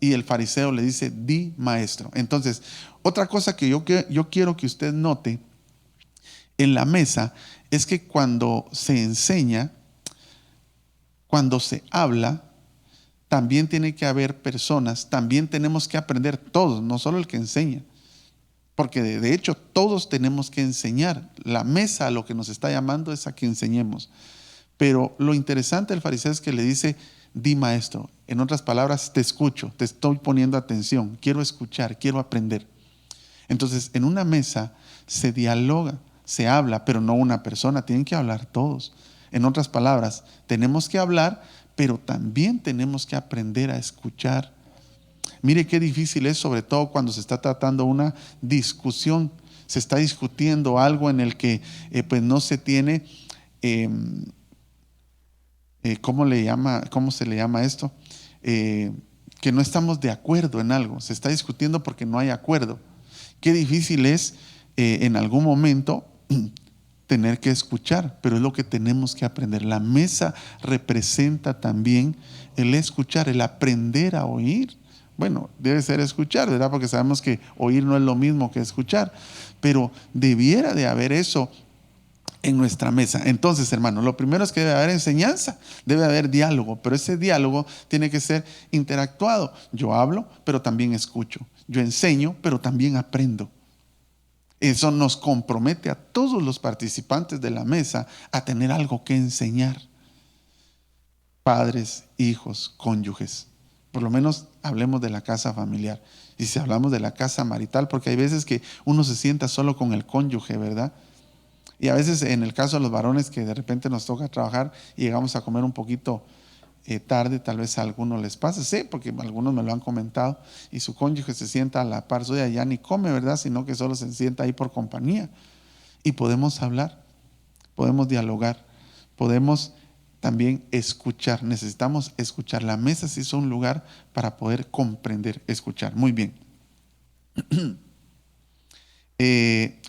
Y el fariseo le dice, di, maestro. Entonces, otra cosa que yo quiero que usted note en la mesa es que cuando se enseña, cuando se habla, también tiene que haber personas, también tenemos que aprender todos, no solo el que enseña. Porque de hecho todos tenemos que enseñar. La mesa lo que nos está llamando es a que enseñemos. Pero lo interesante del fariseo es que le dice, di, maestro. En otras palabras, te escucho, te estoy poniendo atención, quiero escuchar, quiero aprender. Entonces, en una mesa se dialoga, se habla, pero no una persona, tienen que hablar todos. En otras palabras, tenemos que hablar, pero también tenemos que aprender a escuchar. Mire qué difícil es, sobre todo cuando se está tratando una discusión, se está discutiendo algo en el que pues no se tiene, ¿cómo se le llama esto? Que no estamos de acuerdo en algo, se está discutiendo porque no hay acuerdo. Qué difícil es en algún momento tener que escuchar, pero es lo que tenemos que aprender. La mesa representa también el escuchar, el aprender a oír. Bueno, debe ser escuchar, ¿verdad? Porque sabemos que oír no es lo mismo que escuchar, pero debiera de haber eso en nuestra mesa. Entonces, hermano, lo primero es que debe haber enseñanza, debe haber diálogo, pero ese diálogo tiene que ser interactuado. Yo hablo, pero también escucho. Yo enseño, pero también aprendo. Eso nos compromete a todos los participantes de la mesa a tener algo que enseñar. Padres, hijos, cónyuges. Por lo menos hablemos de la casa familiar. Y si hablamos de la casa marital, porque hay veces que uno se sienta solo con el cónyuge, ¿verdad? Y a veces en el caso de los varones que de repente nos toca trabajar y llegamos a comer un poquito tarde, tal vez a algunos les pase, sí, porque algunos me lo han comentado, y su cónyuge se sienta a la par suya, ya ni come, ¿verdad? Sino que solo se sienta ahí por compañía. Y podemos hablar, podemos dialogar, podemos también escuchar. Necesitamos escuchar. La mesa sí es un lugar para poder comprender, escuchar. Muy bien.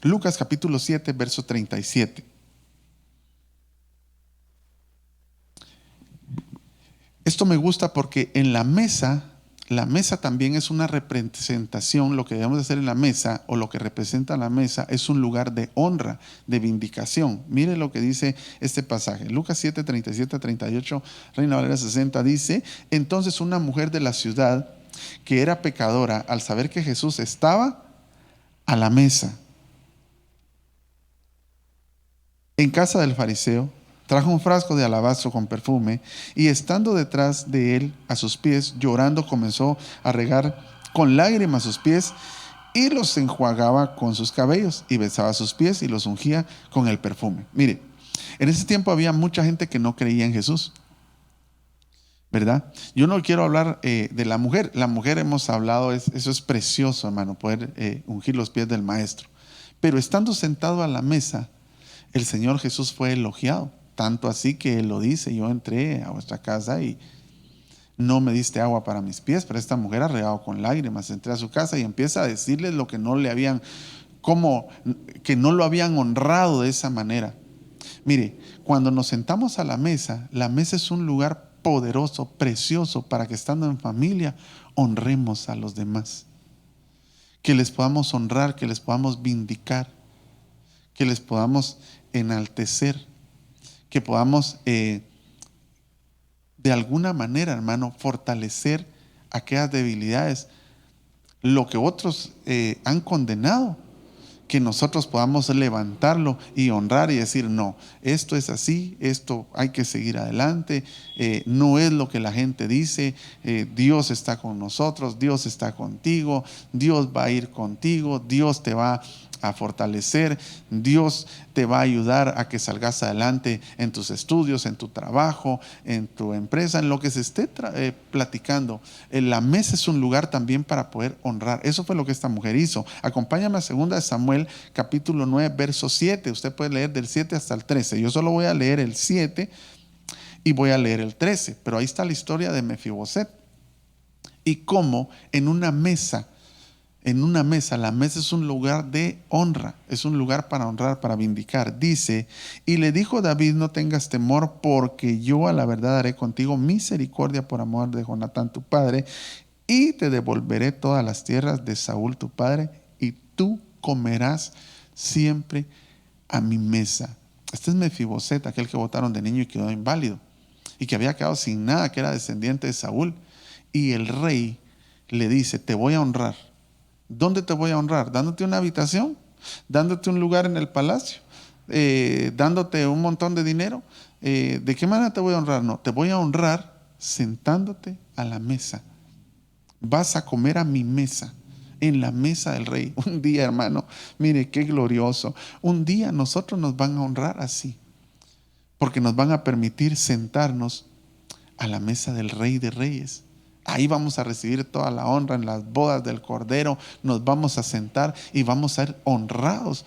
Lucas capítulo 7, verso 37. Esto me gusta porque en la mesa también es una representación. Lo que debemos hacer en la mesa, o lo que representa la mesa, es un lugar de honra, de vindicación. Mire lo que dice este pasaje. Lucas 7, 37 a 38, Reina Valera 60, dice: entonces una mujer de la ciudad que era pecadora, al saber que Jesús estaba a la mesa en casa del fariseo, trajo un frasco de alabastro con perfume, y estando detrás de él a sus pies, llorando, comenzó a regar con lágrimas sus pies y los enjuagaba con sus cabellos, y besaba sus pies y los ungía con el perfume. Mire, en ese tiempo había mucha gente que no creía en Jesús, ¿verdad? Yo no quiero hablar de la mujer. La mujer hemos hablado, eso es precioso, hermano, poder ungir los pies del maestro. Pero estando sentado a la mesa, el Señor Jesús fue elogiado, tanto así que Él lo dice: yo entré a vuestra casa y no me diste agua para mis pies, pero esta mujer ha regado con lágrimas. Entré a su casa, y empieza a decirles lo que no le habían, como que no lo habían honrado de esa manera. Mire, cuando nos sentamos a la mesa es un lugar poderoso, precioso, para que estando en familia honremos a los demás, que les podamos honrar, que les podamos vindicar, que les podamos enaltecer, que podamos de alguna manera, hermano, fortalecer aquellas debilidades, lo que otros han condenado, que nosotros podamos levantarlo y honrar y decir: no, esto es así, esto hay que seguir adelante, no es lo que la gente dice, Dios está con nosotros, Dios está contigo, Dios va a ir contigo, Dios te va a fortalecer, Dios te va a ayudar a que salgas adelante en tus estudios, en tu trabajo, en tu empresa, en lo que se esté platicando. La mesa es un lugar también para poder honrar. Eso fue lo que esta mujer hizo. Acompáñame a 2 Samuel capítulo 9, verso 7. Usted puede leer del 7 hasta el 13. Yo solo voy a leer el 7 y voy a leer el 13, pero ahí está la historia de Mefiboset y cómo en una mesa, la mesa es un lugar de honra, es un lugar para honrar, para vindicar. Dice: y le dijo David: no tengas temor, porque yo a la verdad haré contigo misericordia por amor de Jonatán tu padre, y te devolveré todas las tierras de Saúl tu padre, y tú comerás siempre a mi mesa. Este es Mefiboset, aquel que botaron de niño y quedó inválido, y que había quedado sin nada, que era descendiente de Saúl. Y el rey le dice: te voy a honrar. ¿Dónde te voy a honrar? ¿Dándote una habitación? ¿Dándote un lugar en el palacio? ¿Dándote un montón de dinero? ¿De qué manera te voy a honrar? No, te voy a honrar sentándote a la mesa. Vas a comer a mi mesa, en la mesa del rey. Un día, hermano, mire qué glorioso. Un día nosotros nos van a honrar así, porque nos van a permitir sentarnos a la mesa del Rey de Reyes. Ahí vamos a recibir toda la honra. En las bodas del Cordero nos vamos a sentar y vamos a ser honrados,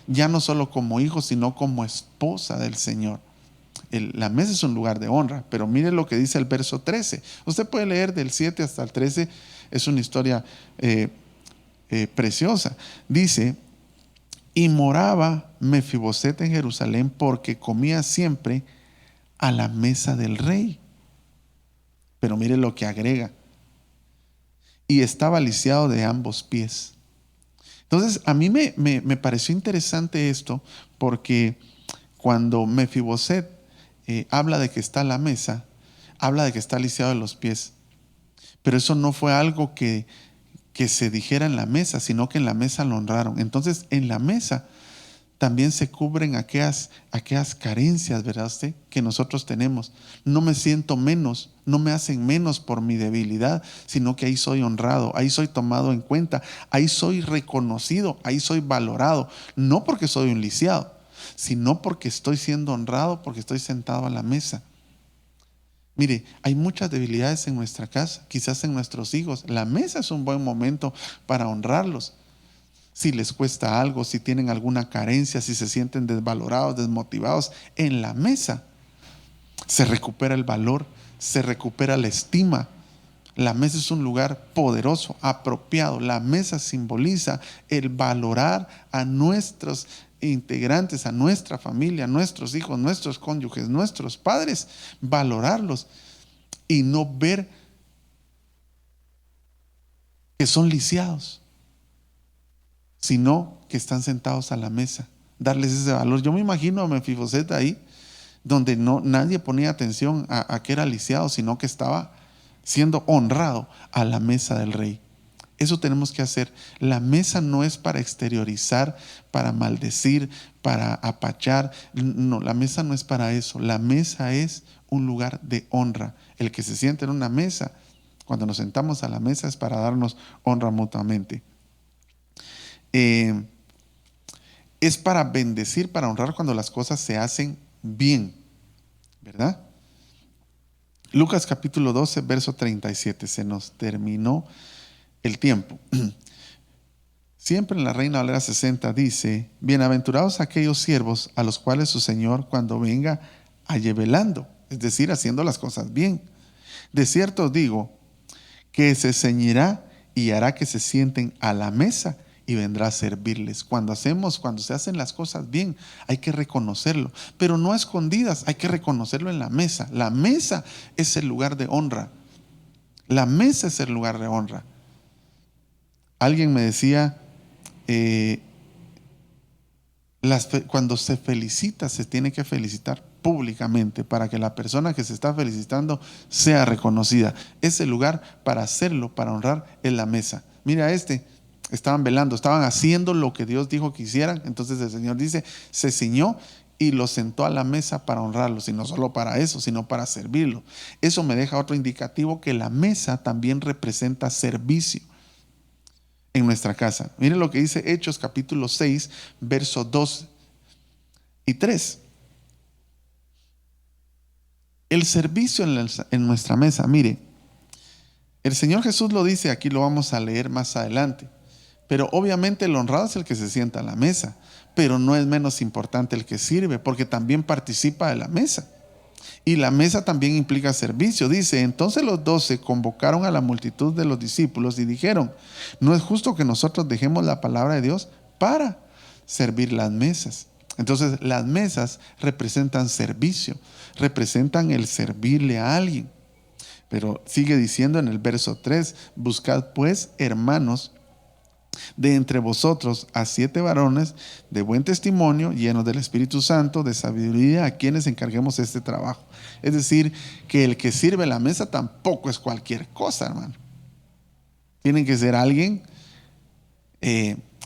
ya no solo como hijos, sino como esposa del Señor. La mesa es un lugar de honra, pero mire lo que dice el verso 13. Usted puede leer del 7 hasta el 13, es una historia preciosa. Dice: Y moraba Mefiboset en Jerusalén porque comía siempre a la mesa del rey. Pero mire lo que agrega. Y estaba lisiado de ambos pies. Entonces, a mí me pareció interesante esto porque cuando Mefiboset habla de que está a la mesa, habla de que está lisiado de los pies. Pero eso no fue algo que se dijera en la mesa, sino que en la mesa lo honraron. Entonces, en la mesa también se cubren aquellas carencias, ¿verdad usted?, que nosotros tenemos. No me siento menos, no me hacen menos por mi debilidad, sino que ahí soy honrado, ahí soy tomado en cuenta, ahí soy reconocido, ahí soy valorado. No porque soy un lisiado, sino porque estoy siendo honrado, porque estoy sentado a la mesa. Mire, hay muchas debilidades en nuestra casa, quizás en nuestros hijos. La mesa es un buen momento para honrarlos. Si les cuesta algo, si tienen alguna carencia, si se sienten desvalorados, desmotivados, en la mesa se recupera el valor, se recupera la estima. La mesa es un lugar poderoso, apropiado. La mesa simboliza el valorar a nuestros integrantes, a nuestra familia, a nuestros hijos, nuestros cónyuges, nuestros padres, valorarlos y no ver que son lisiados, sino que están sentados a la mesa, darles ese valor. Yo me imagino a Mefiboset ahí, donde nadie ponía atención a que era lisiado, sino que estaba siendo honrado a la mesa del rey. Eso tenemos que hacer. La mesa no es para exteriorizar, para maldecir, para apachar. No, la mesa no es para eso. La mesa es un lugar de honra. El que se siente en una mesa, cuando nos sentamos a la mesa, es para darnos honra mutuamente. Es para bendecir, para honrar cuando las cosas se hacen bien, ¿verdad? Lucas capítulo 12, verso 37. Se nos terminó el tiempo. Siempre en la Reina Valera 60 dice: bienaventurados aquellos siervos a los cuales su Señor cuando venga halle velando, es decir, haciendo las cosas bien. De cierto os digo que se ceñirá y hará que se sienten a la mesa y vendrá a servirles. Cuando se hacen las cosas bien, hay que reconocerlo, pero no a escondidas, hay que reconocerlo en la mesa. La mesa es el lugar de honra. La mesa es el lugar de honra. Alguien me decía, cuando se felicita, se tiene que felicitar públicamente para que la persona que se está felicitando sea reconocida. Ese lugar para hacerlo, para honrar, es la mesa. Mira, estaban velando, estaban haciendo lo que Dios dijo que hicieran. Entonces el Señor dice, se ciñó y los sentó a la mesa para honrarlos, y no solo para eso, sino para servirlo. Eso me deja otro indicativo, que la mesa también representa servicio en nuestra casa. Miren lo que dice Hechos capítulo 6, versos 2 y 3. El servicio en nuestra mesa. Mire, el Señor Jesús lo dice, aquí lo vamos a leer más adelante. Pero obviamente el honrado es el que se sienta a la mesa, pero no es menos importante el que sirve, porque también participa de la mesa. Y la mesa también implica servicio. Dice, entonces los 12 convocaron a la multitud de los discípulos y dijeron, no es justo que nosotros dejemos la palabra de Dios para servir las mesas. Entonces las mesas representan servicio, representan el servirle a alguien. Pero sigue diciendo en el verso 3, buscad pues, hermanos, de entre vosotros a 7 varones de buen testimonio, llenos del Espíritu Santo, de sabiduría, a quienes encarguemos este trabajo. Es decir, que el que sirve la mesa tampoco es cualquier cosa, hermano. Tienen que ser alguien,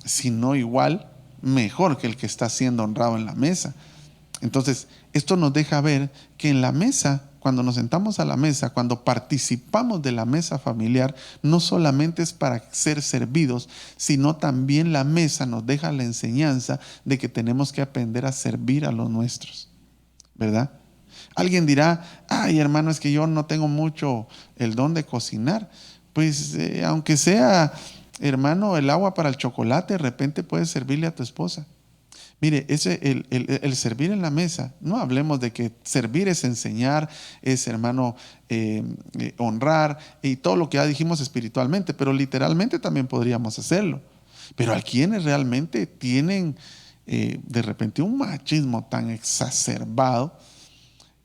si no igual, mejor que el que está siendo honrado en la mesa. Entonces, esto nos deja ver que en la mesa, cuando nos sentamos a la mesa, cuando participamos de la mesa familiar, no solamente es para ser servidos, sino también la mesa nos deja la enseñanza de que tenemos que aprender a servir a los nuestros, ¿verdad? Alguien dirá, ay hermano, es que yo no tengo mucho el don de cocinar. Pues aunque sea, hermano, el agua para el chocolate, de repente puedes servirle a tu esposa. Mire, el servir en la mesa, no hablemos de que servir es enseñar, es, hermano, honrar y todo lo que ya dijimos espiritualmente, pero literalmente también podríamos hacerlo. Pero hay quienes realmente tienen de repente un machismo tan exacerbado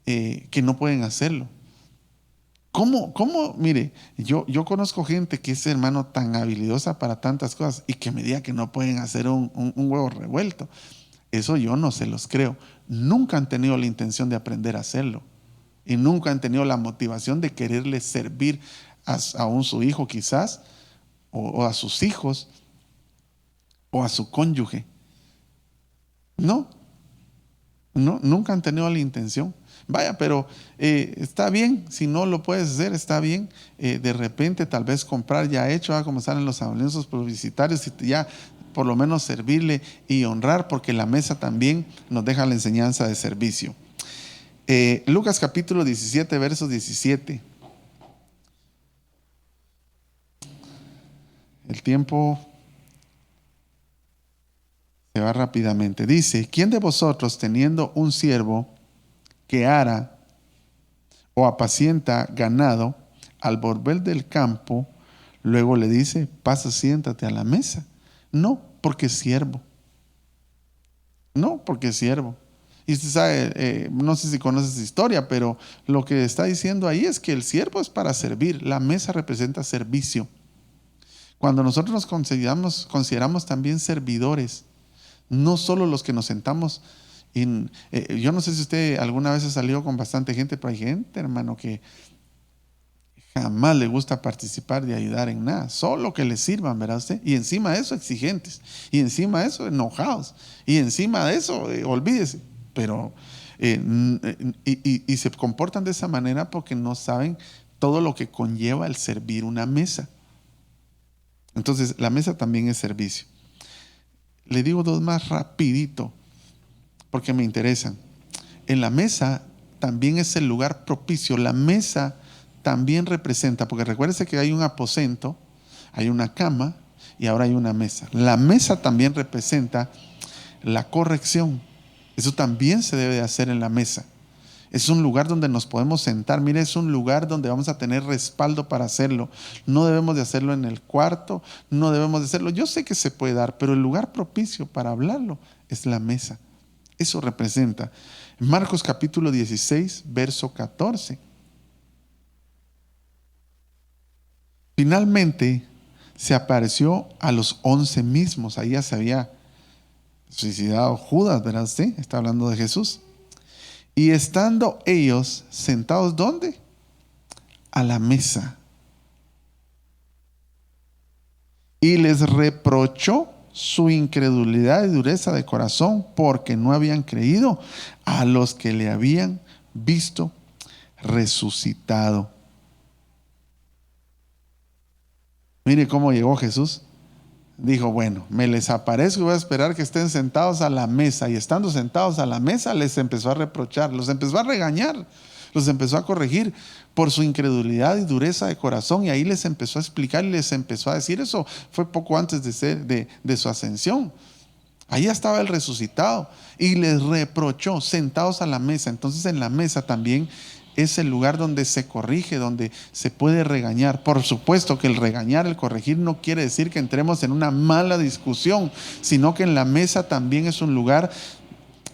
que no pueden hacerlo. ¿Cómo? Mire, yo conozco gente que es, hermano, tan habilidosa para tantas cosas y que me diga que no pueden hacer un huevo revuelto. Eso yo no se los creo. Nunca han tenido la intención de aprender a hacerlo y nunca han tenido la motivación de quererle servir a su hijo quizás, o a sus hijos, o a su cónyuge. No, nunca han tenido la intención. Vaya, pero está bien, si no lo puedes hacer, está bien. De repente tal vez comprar ya hecho, como salen los anuncios publicitarios, y ya por lo menos servirle y honrar, porque la mesa también nos deja la enseñanza de servicio. Lucas capítulo 17, verso 17. El tiempo se va rápidamente. Dice: ¿quién de vosotros, teniendo un siervo que ara o apacienta ganado, al volver del campo, luego le dice: pasa, siéntate a la mesa? No, porque es siervo. No, porque es siervo. Y usted sabe, no sé si conoces esa historia, pero lo que está diciendo ahí es que el siervo es para servir. La mesa representa servicio. Cuando nosotros nos consideramos también servidores, no solo los que nos sentamos. Yo no sé si usted alguna vez ha salido con bastante gente, pero hay gente, hermano, que jamás le gusta participar de ayudar en nada, solo que le sirvan, ¿verdad usted? Y encima de eso exigentes, y encima de eso enojados, y encima de eso olvídese. Pero y se comportan de esa manera porque no saben todo lo que conlleva el servir una mesa. Entonces la mesa también es servicio. Le digo dos más rapidito porque me interesan. En la mesa también es el lugar propicio. La mesa también representa, porque recuérdese que hay un aposento, hay una cama y ahora hay una mesa. La mesa también representa la corrección. Eso también se debe de hacer en la mesa. Es un lugar donde nos podemos sentar. Mire, es un lugar donde vamos a tener respaldo para hacerlo. No debemos de hacerlo en el cuarto, no debemos de hacerlo. Yo sé que se puede dar, pero el lugar propicio para hablarlo es la mesa. Eso representa. Marcos capítulo 16, verso 14. Finalmente se apareció a los 11 mismos. Ahí ya se había suicidado Judas, ¿verdad usted? Está hablando de Jesús. Y estando ellos sentados, ¿dónde? A la mesa. Y les reprochó su incredulidad y dureza de corazón, porque no habían creído a los que le habían visto resucitado. Mire cómo llegó Jesús. Dijo: bueno, me les aparezco y voy a esperar que estén sentados a la mesa. Y estando sentados a la mesa, les empezó a reprochar, los empezó a regañar, los empezó a corregir por su incredulidad y dureza de corazón. Y ahí les empezó a explicar y les empezó a decir. Eso fue poco antes de su ascensión. Ahí estaba el resucitado y les reprochó sentados a la mesa. Entonces en la mesa también es el lugar donde se corrige, donde se puede regañar. Por supuesto que el regañar, el corregir, no quiere decir que entremos en una mala discusión, sino que en la mesa también es un lugar,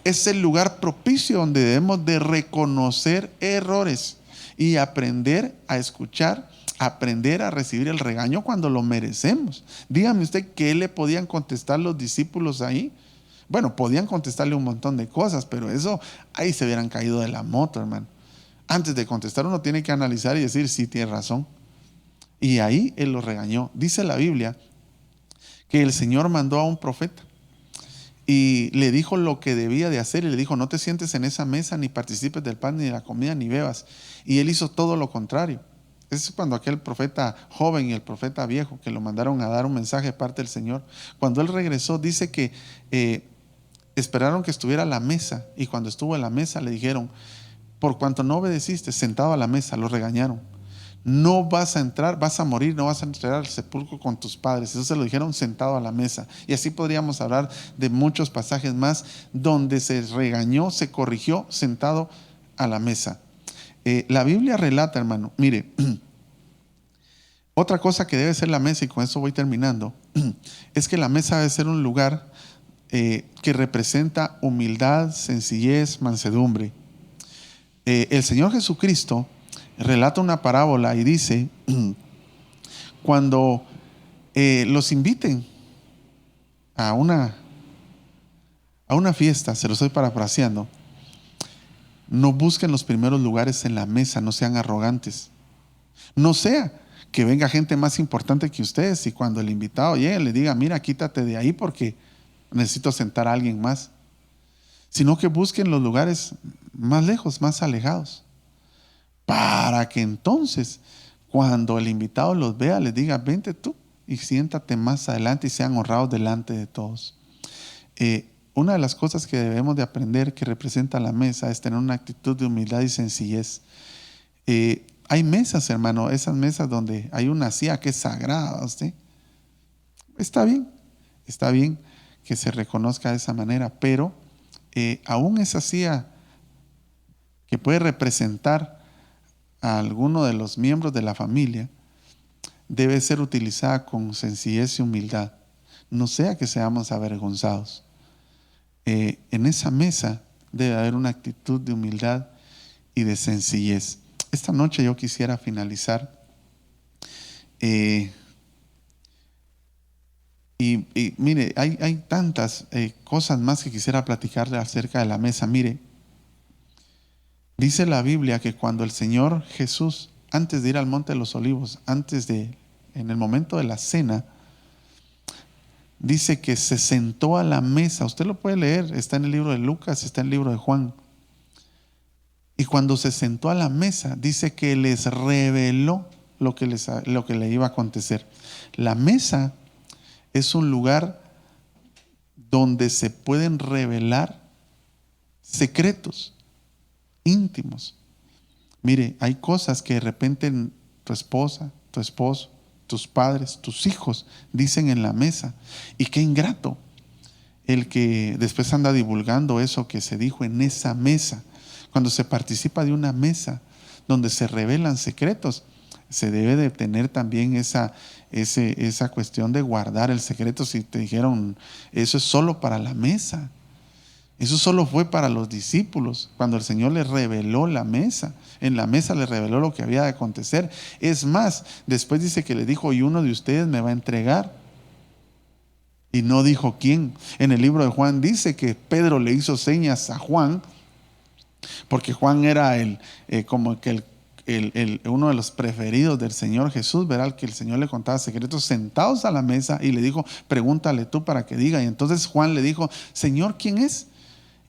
es el lugar propicio donde debemos de reconocer errores y aprender a escuchar, aprender a recibir el regaño cuando lo merecemos. Dígame usted, ¿qué le podían contestar los discípulos ahí? Bueno, podían contestarle un montón de cosas, pero eso, ahí se hubieran caído de la moto, hermano. Antes de contestar, uno tiene que analizar y decir: sí, tiene razón. Y ahí él lo regañó. Dice la Biblia que el Señor mandó a un profeta y le dijo lo que debía de hacer, y le dijo: no te sientes en esa mesa, ni participes del pan, ni de la comida, ni bebas. Y él hizo todo lo contrario. Es cuando aquel profeta joven y el profeta viejo, que lo mandaron a dar un mensaje de parte del Señor, cuando él regresó, dice que esperaron que estuviera a la mesa, y cuando estuvo a la mesa le dijeron: por cuanto no obedeciste, sentado a la mesa, lo regañaron. No vas a entrar, vas a morir, no vas a entrar al sepulcro con tus padres. Eso se lo dijeron sentado a la mesa. Y así podríamos hablar de muchos pasajes más donde se regañó, se corrigió sentado a la mesa. La Biblia relata, hermano, mire, Otra cosa que debe ser la mesa, y con eso voy terminando, es que la mesa debe ser un lugar que representa humildad, sencillez, mansedumbre. El Señor Jesucristo relata una parábola y dice, cuando los inviten a una fiesta, se lo estoy parafraseando, no busquen los primeros lugares en la mesa, no sean arrogantes. No sea que venga gente más importante que ustedes y cuando el invitado llegue le diga, mira, quítate de ahí porque necesito sentar a alguien más. Sino que busquen los lugares más lejos, más alejados, para que entonces cuando el invitado los vea les diga, vente tú y siéntate más adelante y sean honrados delante de todos. Una de las cosas que debemos de aprender que representa la mesa es tener una actitud de humildad y sencillez. Hay mesas, hermano, esas mesas donde hay una silla que es sagrada, ¿sí? Está bien que se reconozca de esa manera, pero aún esa silla que puede representar a alguno de los miembros de la familia debe ser utilizada con sencillez y humildad, no sea que seamos avergonzados. En esa mesa debe haber una actitud de humildad y de sencillez. Esta noche yo quisiera finalizar y mire, hay tantas cosas más que quisiera platicarle acerca de la mesa. Mire, dice la Biblia que cuando el Señor Jesús, antes de ir al Monte de los Olivos, en el momento de la cena, dice que se sentó a la mesa. Usted lo puede leer, está en el libro de Lucas, está en el libro de Juan. Y cuando se sentó a la mesa, dice que les reveló lo que le iba a acontecer. La mesa es un lugar donde se pueden revelar secretos íntimos. Mire, hay cosas que de repente tu esposa, tu esposo, tus padres, tus hijos dicen en la mesa. Y qué ingrato el que después anda divulgando eso que se dijo en esa mesa. Cuando se participa de una mesa donde se revelan secretos, se debe de tener también esa cuestión de guardar el secreto. Si te dijeron, eso es solo para la mesa. Eso solo fue para los discípulos, cuando el Señor les reveló la mesa. En la mesa les reveló lo que había de acontecer. Es más, después dice que le dijo, y uno de ustedes me va a entregar. Y no dijo quién. En el libro de Juan dice que Pedro le hizo señas a Juan, porque Juan era uno de los preferidos del Señor Jesús, verá, que el Señor le contaba secretos sentados a la mesa y le dijo, pregúntale tú para que diga. Y entonces Juan le dijo, Señor, ¿quién es?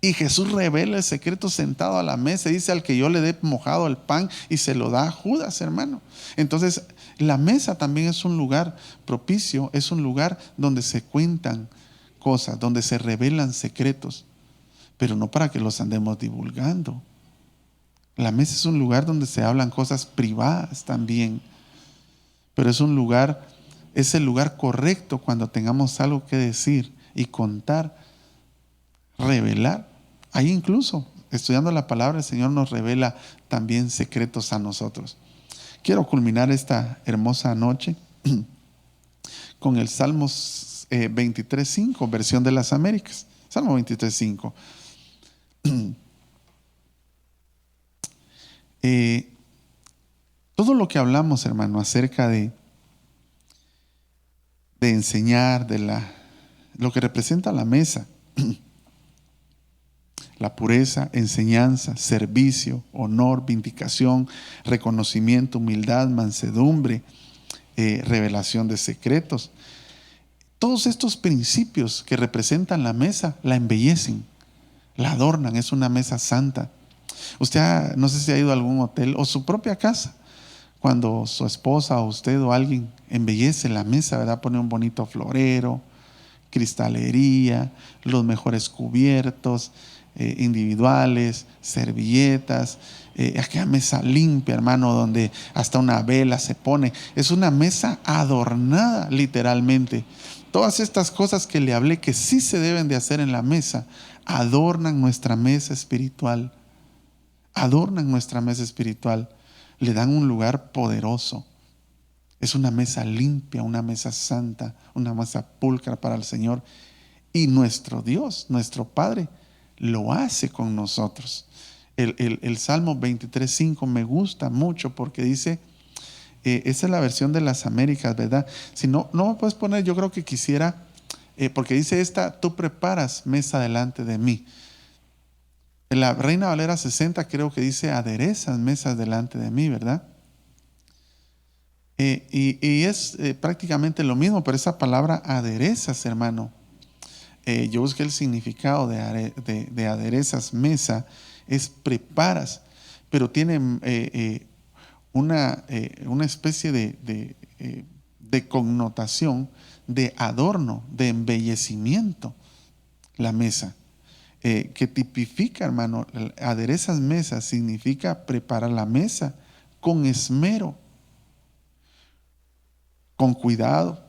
Y Jesús revela el secreto sentado a la mesa, dice, al que yo le dé mojado el pan, y se lo da a Judas, hermano. Entonces la mesa también es un lugar propicio, es un lugar donde se cuentan cosas, donde se revelan secretos, pero no para que los andemos divulgando. La mesa es un lugar donde se hablan cosas privadas también, pero es el lugar correcto cuando tengamos algo que decir y contar, revelar. Ahí incluso, estudiando la palabra, el Señor nos revela también secretos a nosotros. Quiero culminar esta hermosa noche con el Salmos 23:5, versión de las Américas. Salmo 23:5. Todo lo que hablamos, hermano, acerca de enseñar, lo que representa la mesa, la pureza, enseñanza, servicio, honor, vindicación, reconocimiento, humildad, mansedumbre, revelación de secretos. Todos estos principios que representan la mesa la embellecen, la adornan. Es una mesa santa. Usted no sé si ha ido a algún hotel o su propia casa, cuando su esposa o usted o alguien embellece la mesa, ¿verdad? Pone un bonito florero, cristalería, los mejores cubiertos individuales, servilletas, aquella mesa limpia, hermano, donde hasta una vela se pone. Es una mesa adornada, literalmente. Todas estas cosas que le hablé que sí se deben de hacer en la mesa, adornan nuestra mesa espiritual. Adornan nuestra mesa espiritual. Le dan un lugar poderoso. Es una mesa limpia, una mesa santa, una mesa pulcra para el Señor. Y nuestro Dios, nuestro Padre, lo hace con nosotros. El Salmo 23:5 me gusta mucho porque dice, esa es la versión de las Américas, ¿verdad? Si no me puedes poner, yo creo que quisiera, porque dice tú preparas mesa delante de mí. En la Reina Valera 60 creo que dice, aderezas mesas delante de mí, ¿verdad? Y es prácticamente lo mismo, pero esa palabra aderezas, hermano, yo busqué el significado de aderezas, mesa, es preparas, pero tiene una especie de connotación de adorno, de embellecimiento, la mesa, que tipifica, hermano, aderezas mesas significa preparar la mesa con esmero, con cuidado,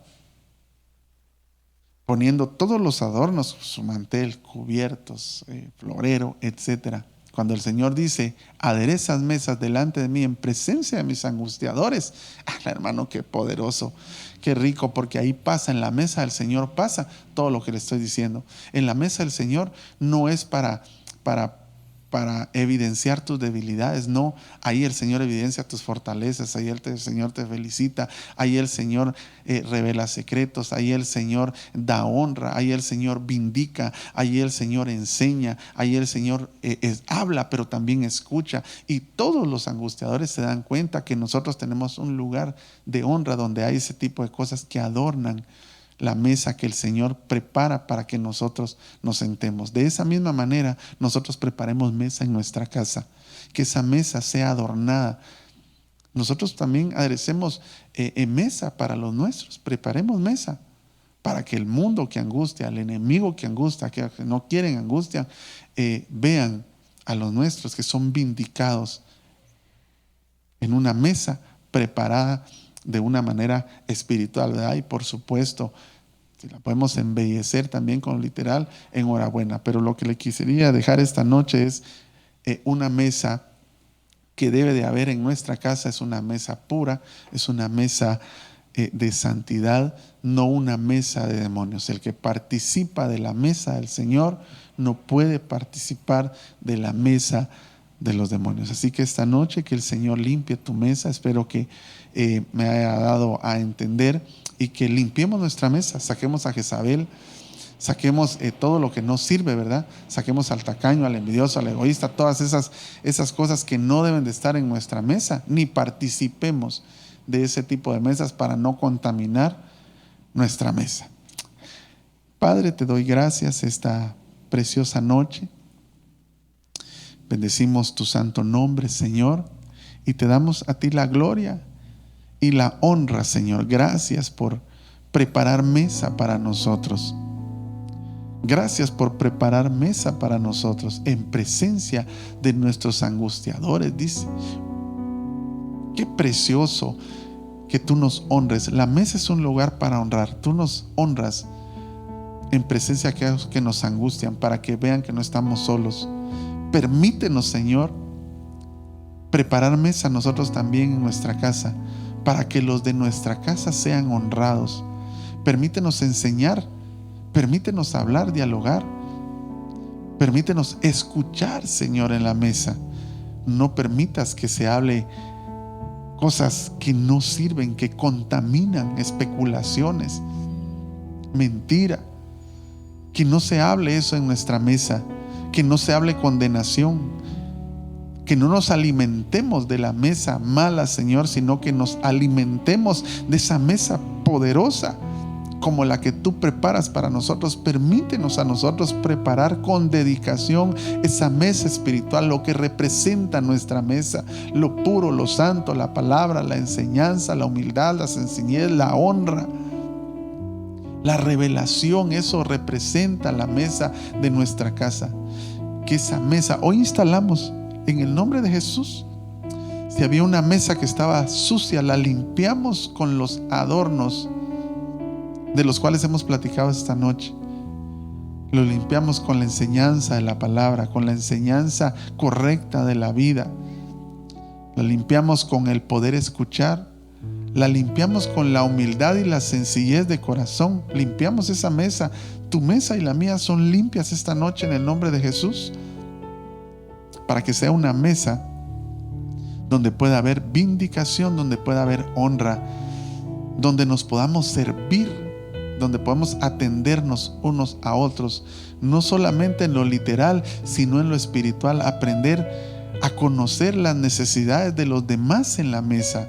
poniendo todos los adornos, su mantel, cubiertos, florero, etc. Cuando el Señor dice, aderezas mesas delante de mí en presencia de mis angustiadores, hermano, qué poderoso, qué rico, porque ahí pasa, en la mesa del Señor pasa todo lo que le estoy diciendo. En la mesa del Señor no es para evidenciar tus debilidades, no, ahí el Señor evidencia tus fortalezas, ahí el Señor te felicita, ahí el Señor revela secretos, ahí el Señor da honra, ahí el Señor vindica, ahí el Señor enseña, ahí el Señor habla, pero también escucha, y todos los angustiadores se dan cuenta que nosotros tenemos un lugar de honra donde hay ese tipo de cosas que adornan la mesa que el Señor prepara para que nosotros nos sentemos. De esa misma manera, nosotros preparemos mesa en nuestra casa, que esa mesa sea adornada. Nosotros también aderecemos mesa para los nuestros, preparemos mesa para que el mundo que angustia, el enemigo que angustia, que no quieren angustia, vean a los nuestros que son vindicados en una mesa preparada de una manera espiritual, ¿verdad? Y por supuesto, si la podemos embellecer también con literal, enhorabuena. Pero lo que le quisiera dejar esta noche es una mesa que debe de haber en nuestra casa, es una mesa pura, es una mesa de santidad, no una mesa de demonios. El que participa de la mesa del Señor no puede participar de la mesa de los demonios. Así que esta noche que el Señor limpie tu mesa. Espero que me haya dado a entender y que limpiemos nuestra mesa, saquemos a Jezabel, saquemos todo lo que no sirve, ¿verdad? Saquemos al tacaño, al envidioso, al egoísta, todas esas cosas que no deben de estar en nuestra mesa, ni participemos de ese tipo de mesas para no contaminar nuestra mesa. Padre, te doy gracias esta preciosa noche. Bendecimos tu santo nombre, Señor, y te damos a ti la gloria y la honra, Señor. Gracias por preparar mesa para nosotros. Gracias por preparar mesa para nosotros en presencia de nuestros angustiadores, dice. Qué precioso que tú nos honres. La mesa es un lugar para honrar. Tú nos honras en presencia de aquellos que nos angustian, para que vean que no estamos solos. Permítenos, Señor, preparar mesa nosotros también en nuestra casa, para que los de nuestra casa sean honrados. Permítenos enseñar, permítenos hablar, dialogar, permítenos escuchar, Señor, en la mesa. No permitas que se hable cosas que no sirven, que contaminan, especulaciones, mentira. Que no se hable eso en nuestra mesa, que no se hable condenación, que no nos alimentemos de la mesa mala, Señor, sino que nos alimentemos de esa mesa poderosa como la que tú preparas para nosotros. Permítenos a nosotros preparar con dedicación esa mesa espiritual, lo que representa nuestra mesa, lo puro, lo santo, la palabra, la enseñanza, la humildad, la sencillez, la honra, la revelación. Eso representa la mesa de nuestra casa. Que esa mesa hoy instalamos en el nombre de Jesús. Si había una mesa que estaba sucia, la limpiamos con los adornos de los cuales hemos platicado esta noche. Lo limpiamos con la enseñanza de la palabra, con la enseñanza correcta de la vida. Lo limpiamos con el poder escuchar La limpiamos con la humildad y la sencillez de corazón. Limpiamos esa mesa. Tu mesa y la mía son limpias esta noche en el nombre de Jesús. Para que sea una mesa donde pueda haber vindicación, donde pueda haber honra, donde nos podamos servir, donde podamos atendernos unos a otros, no solamente en lo literal, sino en lo espiritual, aprender a conocer las necesidades de los demás en la mesa,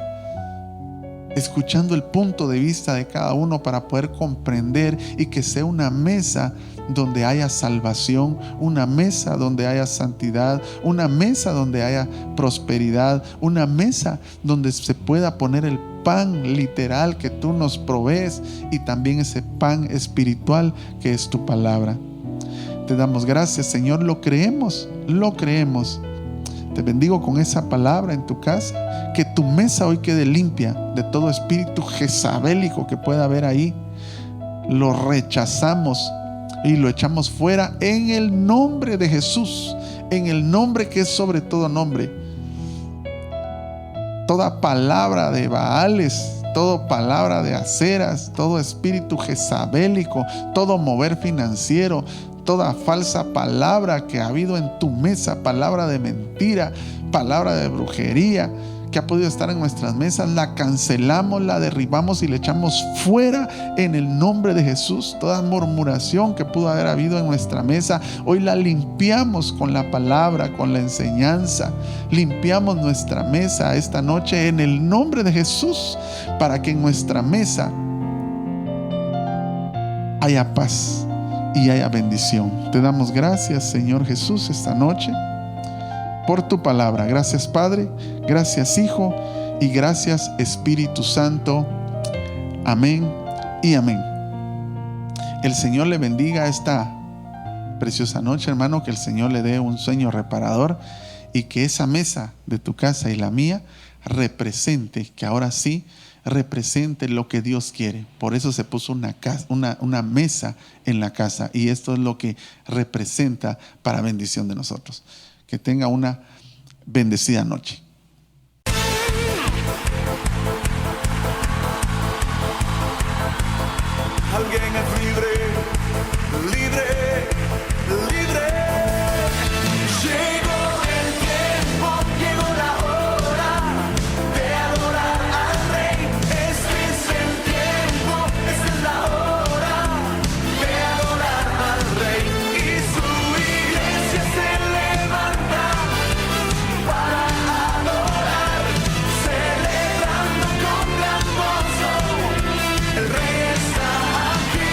escuchando el punto de vista de cada uno para poder comprender y que sea una mesa donde haya salvación, una mesa donde haya santidad, una mesa donde haya prosperidad, una mesa donde se pueda poner el pan literal que tú nos provees y también ese pan espiritual que es tu palabra. Te damos gracias, Señor, lo creemos, lo creemos. Te bendigo con esa palabra en tu casa, que tu mesa hoy quede limpia de todo espíritu jezabélico que pueda haber ahí. Lo rechazamos y lo echamos fuera en el nombre de Jesús, en el nombre que es sobre todo nombre. Toda palabra de Baales, toda palabra de aceras, todo espíritu jezabélico, todo mover financiero, toda falsa palabra que ha habido en tu mesa, palabra de mentira, palabra de brujería que ha podido estar en nuestras mesas, la cancelamos, la derribamos y le echamos fuera en el nombre de Jesús. Toda murmuración que pudo haber habido en nuestra mesa, hoy la limpiamos con la palabra, con la enseñanza. Limpiamos nuestra mesa esta noche en el nombre de Jesús, para que en nuestra mesa haya paz y haya bendición. Te damos gracias, Señor Jesús, esta noche por tu palabra. Gracias, Padre, gracias, Hijo, y gracias, Espíritu Santo. Amén y amén. El Señor le bendiga esta preciosa noche, hermano, que el Señor le dé un sueño reparador y que esa mesa de tu casa y la mía represente, que ahora sí represente lo que Dios quiere. Por eso se puso una mesa en la casa, y esto es lo que representa para bendición de nosotros. Que tenga una bendecida noche. Alguien es libre, libre, libre. Llegó el tiempo, llegó la hora de adorar al Rey. Este es el tiempo, esta es la hora de adorar al Rey. Y su iglesia se levanta para adorar, celebrando con gran gozo. El Rey está aquí.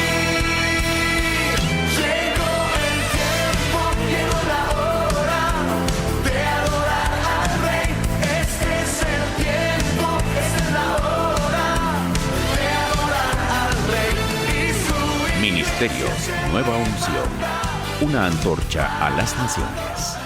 Llegó el tiempo, llegó la hora de adorar al Rey. Este es el tiempo, esta es la hora de adorar al Rey. Y su Ministerios Nueva Unción, una antorcha a las naciones.